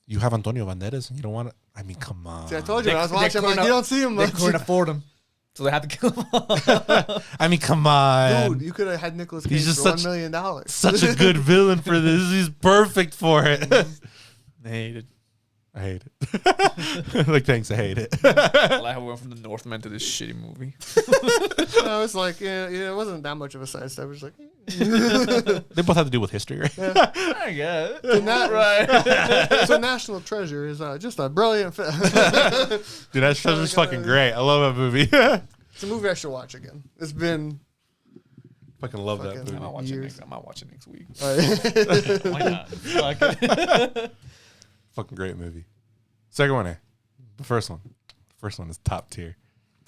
S1: you have Antonio Banderas and you don't want to? I mean, come on.
S2: See, I told you when I was watching, I'm like, you don't see him
S3: They
S2: much.
S3: couldn't afford him, so they had to kill him.
S1: I mean, come on.
S2: Dude, you could have had Nicolas Cage
S1: He's just
S2: for
S1: such-
S2: $1 million.
S1: Such a good villain for this. He's perfect for it.
S3: I hate it.
S1: I hate it. Like, thanks, I hate it.
S3: I like how we went from the Northman to this shitty movie.
S2: I was like, yeah, it wasn't that much of a sidestep. It was like,
S1: They both have to do with history, right?
S3: I guess.
S2: right. So National Treasure is just a brilliant film.
S1: Dude, that show's fucking great. I love that movie.
S2: It's a movie I should watch again. It's been
S1: Fucking love that
S2: Fucking-
S1: movie.
S3: I might watch it next week.
S2: like,
S3: Why not? Fuck it.
S1: Fucking great movie. Second one, the first one. The first one is top tier.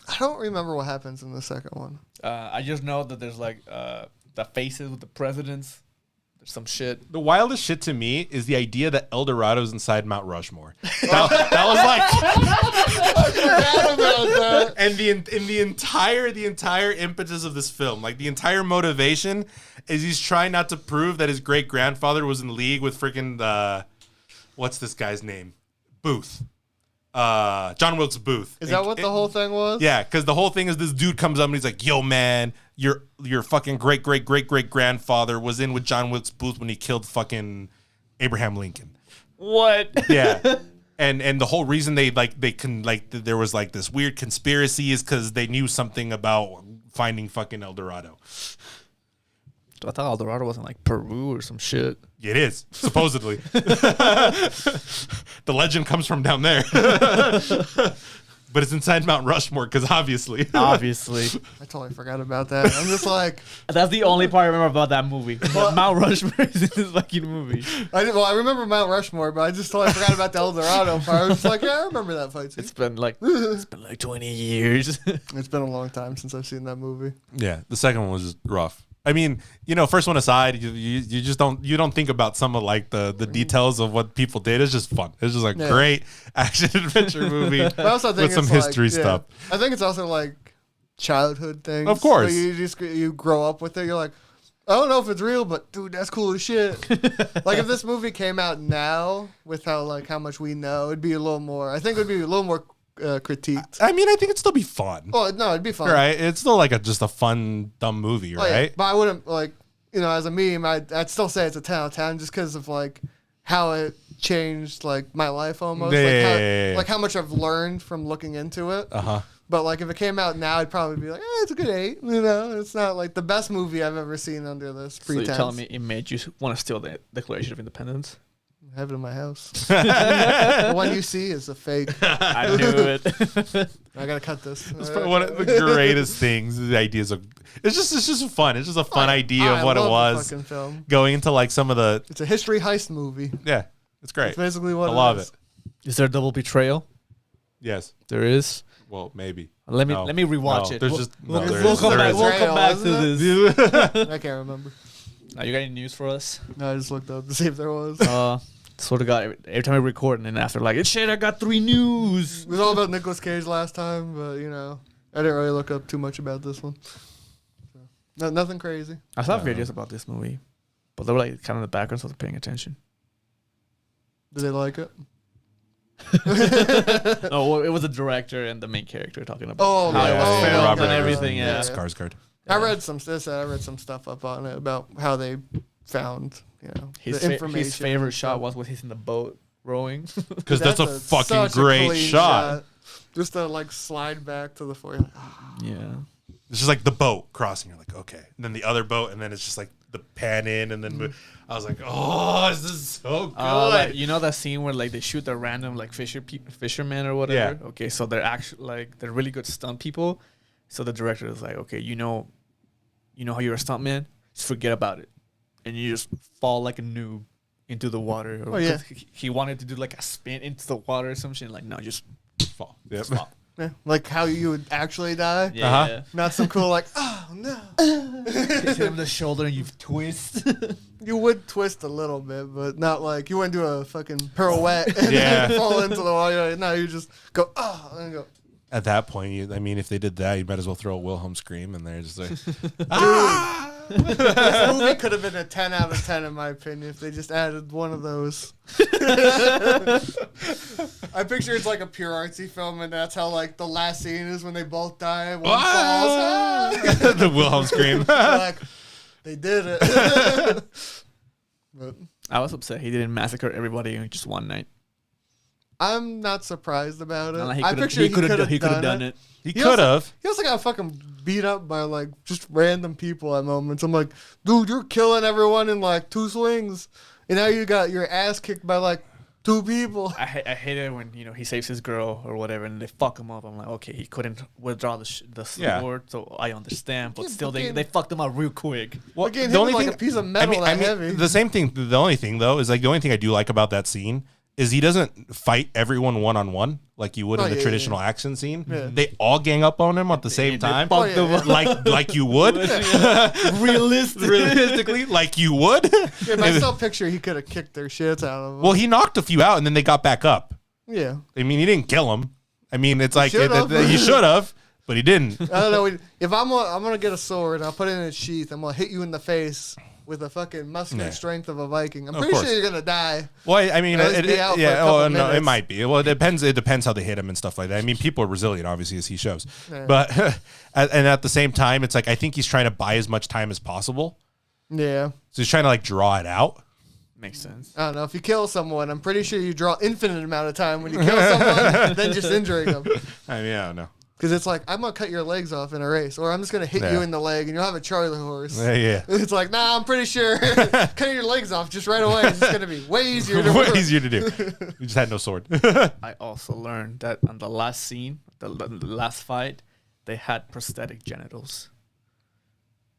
S2: I don't remember what happens in the second one.
S3: I just know that there's like the faces with the presidents. There's some shit.
S1: The wildest shit to me is the idea that El Dorado's inside Mount Rushmore. That was like,
S2: I forgot about that.
S1: and the entire impetus of this film, like the entire motivation, is he's trying not to prove that his great grandfather was in league with freaking what's this guy's name? Booth. John Wilkes Booth.
S2: Is that what the whole thing was?
S1: Yeah, because the whole thing is this dude comes up and he's like, "Yo, man, your fucking great grandfather was in with John Wilkes Booth when he killed fucking Abraham Lincoln."
S3: What?
S1: Yeah. And the whole reason there was like this weird conspiracy is because they knew something about finding fucking El Dorado.
S3: I thought El Dorado was in like Peru or some shit.
S1: It is, supposedly. The legend comes from down there. But it's inside Mount Rushmore because obviously.
S3: Obviously.
S2: I totally forgot about that. I'm just like,
S3: That's the only part I remember about that movie. Mount Rushmore is in this fucking movie.
S2: I remember Mount Rushmore, but I just totally forgot about the El Dorado part. I was just like, yeah, I remember that fight scene.
S3: It's been like 20 years.
S2: It's been a long time since I've seen that movie.
S1: Yeah, the second one was just rough. I mean, first one aside, you just don't think about some of like the details of what people did. It's just fun. It's just like great action adventure movie
S2: But I also think
S1: with some
S2: it's
S1: history
S2: like,
S1: stuff.
S2: I think it's also like childhood things.
S1: Of course.
S2: Where you grow up with it. You're like, I don't know if it's real, but dude, that's cool as shit. Like if this movie came out now with how much we know, it'd be a little more. I think it would be a little more critiqued.
S1: I mean, I think it'd still be fun.
S2: Oh no, it'd be fun.
S1: Right? It's still like just a fun, dumb movie,
S2: Oh, yeah.
S1: right?
S2: But I wouldn't as a meme, I'd still say it's a 10 out of 10 just because of like how it changed like my life almost.
S1: Yeah.
S2: Like how much I've learned from looking into it.
S1: Uh-huh.
S2: But like if it came out now, I'd probably be like, it's a good 8. It's not like the best movie I've ever seen under this
S3: So
S2: pretense.
S3: you're telling me it made you want to steal the Declaration of Independence?
S2: I have it in my house. The one you see is a fake.
S3: I knew it.
S2: I gotta cut this.
S1: It's probably one of the greatest things. The ideas of it's just fun. It's just a fun idea of what it
S2: love the
S1: was.
S2: fucking film.
S1: Going into like some of the
S2: It's a history heist movie.
S1: it's great.
S2: That's basically what
S1: I love
S2: is.
S1: it.
S3: Is there a double betrayal?
S1: Yes.
S3: There is.
S1: Well, maybe.
S3: Let me rewatch it.
S1: There's just
S3: we'll
S1: there
S3: come back.
S1: is.
S3: We'll come back to this.
S2: I can't remember.
S3: You got any news for us?
S2: No, I just looked up to see if there was.
S3: Sort of got every time I record, and then after like, shit, I got 3 news.
S2: It was all about Nicolas Cage last time, but you know, I didn't really look up too much about this one. So, nothing crazy.
S3: I saw videos about this movie, but they were like kind of in the background, so I was paying attention.
S2: Did they like it?
S3: No, well, it was the director and the main character talking about
S2: Oh,
S3: how it was
S2: yeah,
S3: filmed
S1: Robert
S3: and everything.
S2: De Niro.
S3: Yeah.
S1: Skarsgård.
S2: I read some stuff up on it about how they found, you know,
S3: His
S2: the information.
S3: his favorite shot was when he's in the boat rowing.
S1: Because that's a fucking
S2: such a
S1: great
S2: clean
S1: shot.
S2: Just to like slide back to the floor.
S3: Yeah.
S1: It's just like the boat crossing. You're like, okay. And then the other boat, and then it's just like the pan in, and then I was like, oh, this is so good.
S3: Like, you know that scene where like they shoot the random like fishermen or whatever?
S1: Yeah.
S3: Okay, so they're actually like they're really good stunt people. So the director is like, okay, you know how you're a stuntman? Just forget about it. And you just fall like a noob into the water.
S2: Oh, yeah.
S3: He wanted to do like a spin into the water or some shit. Like, no, just
S1: fall. Yep.
S3: stop.
S2: Yeah, like how you would actually die.
S3: Yeah.
S1: Uh-huh.
S2: Not some cool like, oh no.
S3: Hit him in the shoulder and you twist.
S2: You would twist a little bit, but not like you wouldn't do a fucking pirouette and
S1: Yeah.
S2: then fall into the water. No, you just go, oh, and go.
S1: At that point, if they did that, you might as well throw a Wilhelm scream in there. Just like,
S2: This movie could have been a 10 out of 10 in my opinion if they just added one of those. I picture it's like a pure artsy film, and that's how like the last scene is when they both die. One falls.
S1: the Wilhelm scream.
S2: Like they did it. But
S3: I was upset he didn't massacre everybody in just one night.
S2: I'm not surprised about it.
S3: Not like
S2: I picture he could have
S3: done it.
S1: He could have.
S2: He also got fucking beat up by like just random people at moments. I'm like, dude, you're killing everyone in like 2 swings, and now you got your ass kicked by like 2 people.
S3: I hate it when he saves his girl or whatever and they fuck him up. I'm like, okay, he couldn't withdraw the sword, so I understand, but
S2: Yeah,
S3: still
S2: fucking-
S3: they fucked him up real quick.
S2: Well, again, hit with, like a piece of metal that heavy.
S1: the same thing. The only thing though is like the only thing I do like about that scene is he doesn't fight everyone one-on-one like you would in the traditional action scene.
S2: Yeah.
S1: They all gang up on him at the same time,
S3: fucked him up.
S1: like you would, realistically, like you would.
S2: Yeah, but I still picture he could have kicked their shits out of him.
S1: Well, he knocked a few out and then they got back up.
S2: Yeah.
S1: I mean, he didn't kill him. I mean, it's like
S2: should've.
S1: he should have, but he didn't.
S2: I don't know. If I'm gonna get a sword and I'll put it in its sheath, I'm gonna hit you in the face with the fucking muscular strength of a Viking. I'm pretty
S1: course.
S2: sure you're gonna die.
S1: Well, I mean,
S2: At least be out for a
S1: yeah.
S2: couple
S1: Oh no, it
S2: minutes.
S1: might be. Well, it depends. It depends how they hit him and stuff like that. I mean, people are resilient, obviously, as he shows.
S2: Yeah.
S1: But and at the same time, it's like I think he's trying to buy as much time as possible.
S2: Yeah.
S1: So he's trying to like draw it out.
S3: Makes sense.
S2: I don't know. If you kill someone, I'm pretty sure you draw infinite amount of time when you kill someone than just injuring them.
S1: I mean, I don't know.
S2: Because it's like, I'm going to cut your legs off in a race, or I'm just going to hit
S1: Yeah.
S2: you in the leg and you'll have a Charlie horse.
S1: Yeah.
S2: It's like, nah, I'm pretty sure cutting your legs off just right away is just going to be way easier to
S1: Way
S2: work.
S1: easier to do. We just had no sword.
S3: I also learned that on the last scene, the last fight, they had prosthetic genitals.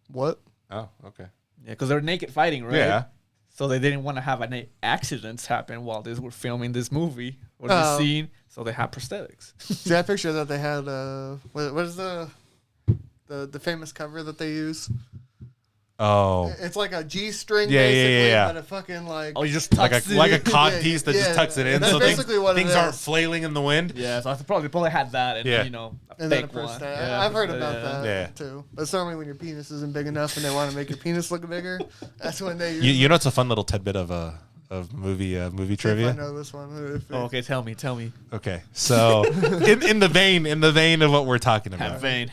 S2: What?
S1: Oh, okay.
S3: Yeah, because they're naked fighting, right?
S1: Yeah.
S3: So they didn't want to have any accidents happen while they were filming this movie or
S2: Oh.
S3: this scene. So they had prosthetics.
S2: See, I picture that they had, what is the famous cover that they use?
S1: Oh.
S2: It's like a G-string,
S1: Yeah, yeah,
S2: basically,
S1: yeah.
S2: but a fucking like...
S3: Oh, you just tucked
S1: Like a
S3: it.
S1: cod
S2: Yeah,
S1: piece that
S2: yeah.
S1: just tucks it in,
S2: That's
S1: so
S2: basically what it
S1: things aren't
S2: is.
S1: flailing in the wind.
S3: Yeah, so I probably had that and,
S1: Yeah.
S3: a
S2: and then a
S3: fake one.
S2: prosthetic.
S3: Yeah,
S2: I've heard
S3: prosthetic,
S2: about that
S1: Yeah.
S2: too. But it's normally when your penis isn't big enough and they want to make your penis look bigger. That's when they use
S1: You know, it's a fun little tidbit of movie
S2: if I
S1: trivia.
S2: know this one.
S3: Oh, okay, tell me.
S1: Okay, so in the vein of what we're talking
S3: Have
S1: about.
S3: vein.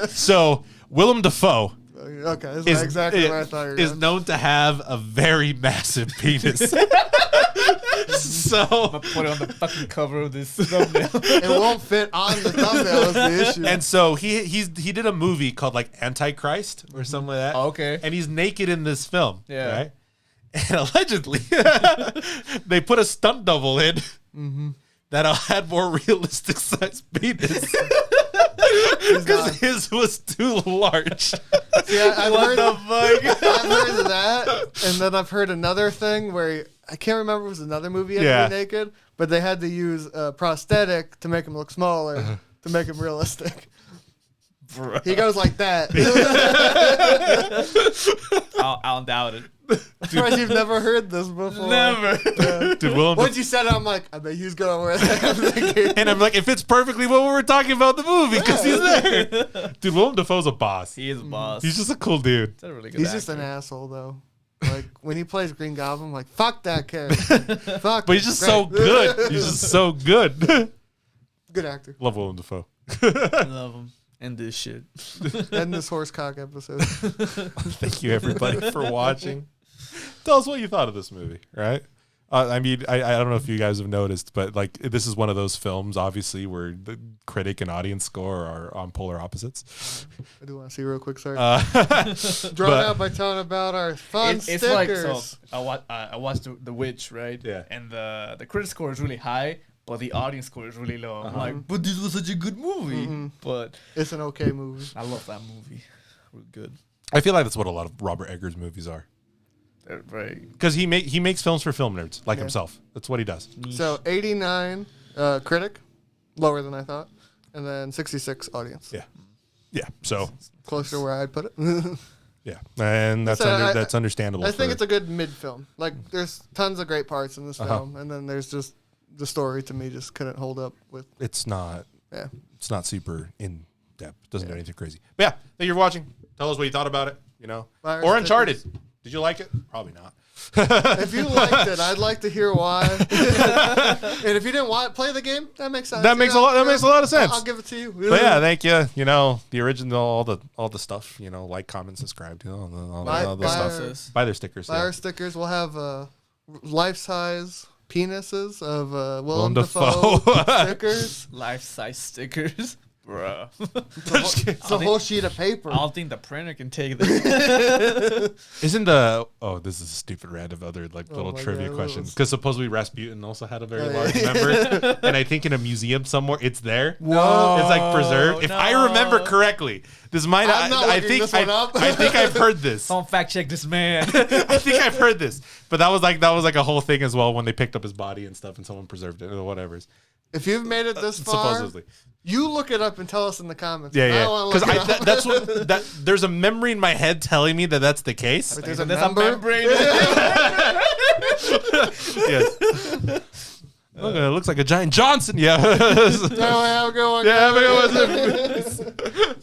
S1: So Willem Dafoe
S2: Okay, that's
S1: is
S2: exactly what I thought you were
S1: is
S2: going.
S1: known to have a very massive penis. So
S3: Put it on the fucking cover of this thumbnail.
S2: It won't fit on the thumbnail is the issue.
S1: and so he did a movie called like Antichrist or something like that.
S3: Oh, okay.
S1: And he's naked in this film.
S3: Yeah.
S1: Right? And allegedly they put a stunt double in that had more realistic size penis. Because his was too large.
S2: Yeah, I've heard of that, and then I've heard another thing where I can't remember if it was another movie he had
S1: Yeah.
S2: to be naked, but they had to use a prosthetic to make him look smaller, to make him realistic.
S3: Bro.
S2: He goes like that.
S3: I'll doubt it.
S2: I'm surprised you've never heard this before.
S3: Never.
S2: Yeah.
S1: Dude, Willem
S2: Once you said it, I'm like, I bet he's going to wear that.
S1: and I'm like, it fits perfectly what we were talking about in the movie because he's there. Dude, Willem Dafoe's a boss.
S3: He is a boss.
S1: He's just a cool dude.
S3: He's a really good
S2: He's just an
S3: actor.
S2: asshole, though. Like, when he plays Green Goblin, I'm like, fuck that character. Fuck.
S1: But he's just so good. He's just so good.
S2: Good actor.
S1: Love Willem Dafoe.
S3: I love him. And this shit.
S2: And this horse cock episode.
S1: Thank you, everybody, for watching. Tell us what you thought of this movie, right? I mean, I don't know if you guys have noticed, but like this is one of those films, obviously, where the critic and audience score are on polar opposites.
S2: I do want to see real quick, sorry.
S1: but-
S2: Drawn out by telling about our fun
S3: It's like,
S2: stickers.
S3: so I watched the Witch, right?
S1: Yeah.
S3: And the critic score is really high, but the audience score is really low. I'm
S1: Uh-huh.
S3: like, but this was such a good movie.
S2: Mhm.
S3: But
S2: It's an okay movie.
S3: I love that movie. Really good.
S1: I feel like that's what a lot of Robert Eggers movies are.
S3: They're very
S1: Because he makes films for film nerds like
S2: Yeah.
S1: himself. That's what he does.
S3: niche.
S2: So 89 critic, lower than I thought, and then 66 audience.
S1: Yeah. Yeah. So
S2: Closer to where I'd put it.
S1: yeah, and that's
S2: So
S1: that's understandable.
S2: I think
S1: for-
S2: it's a good mid film. Like, there's tons of great parts in this
S1: Uh-huh.
S2: film, and then there's just the story to me just couldn't hold up with.
S1: it's not
S2: Yeah.
S1: super in depth. Doesn't do anything crazy. But yeah, thank you for watching. Tell us what you thought about it. You know,
S2: Fire
S1: or Uncharted.
S2: stickers.
S1: Did you like it? Probably not.
S2: If you liked it, I'd like to hear why. And if you didn't want play the game, that makes sense.
S1: That makes a lot. That makes a lot of sense.
S2: I'll give it to you.
S1: But yeah, thank you. You know, the original, all the stuff. You know, like, comment, subscribe. You know, all the
S2: Buy
S1: stuff.
S2: our-
S1: Buy their stickers.
S2: Buy
S1: Yeah.
S2: our stickers. We'll have life-size penises of
S1: Willem
S2: Willem Dafoe
S1: Dafoe.
S2: stickers.
S3: Life-size stickers. Bruh.
S2: It's a whole sheet of paper.
S3: I don't think the printer can take this.
S1: Isn't the this is a stupid random other like little
S2: my
S1: trivia
S2: God,
S1: question
S2: let's-
S1: because supposedly Rasputin also had a very
S2: Oh, yeah.
S1: large member, and I think in a museum somewhere it's there.
S3: No.
S1: It's like preserved. If I remember correctly, this might.
S2: I'm not
S1: I
S2: looking
S1: think
S2: this one up.
S1: I think I've heard this.
S3: Someone fact check this man.
S1: I think I've heard this, but that was like a whole thing as well when they picked up his body and stuff, and someone preserved it or whatever.
S2: If you've made it this far,
S1: Supposedly,
S2: you look it up and tell us in the comments.
S1: yeah,
S2: I
S1: yeah.
S2: don't wanna
S1: Because
S2: look it up.
S1: that's what that. There's a memory in my head telling me that that's the case.
S2: Wait, there's a
S3: There's
S2: number.
S3: membrane.
S1: Yes. Look, it looks like a giant Johnson. Yeah.
S2: Anyway, have a good one.
S1: Yeah, have a
S2: guys.
S1: good one.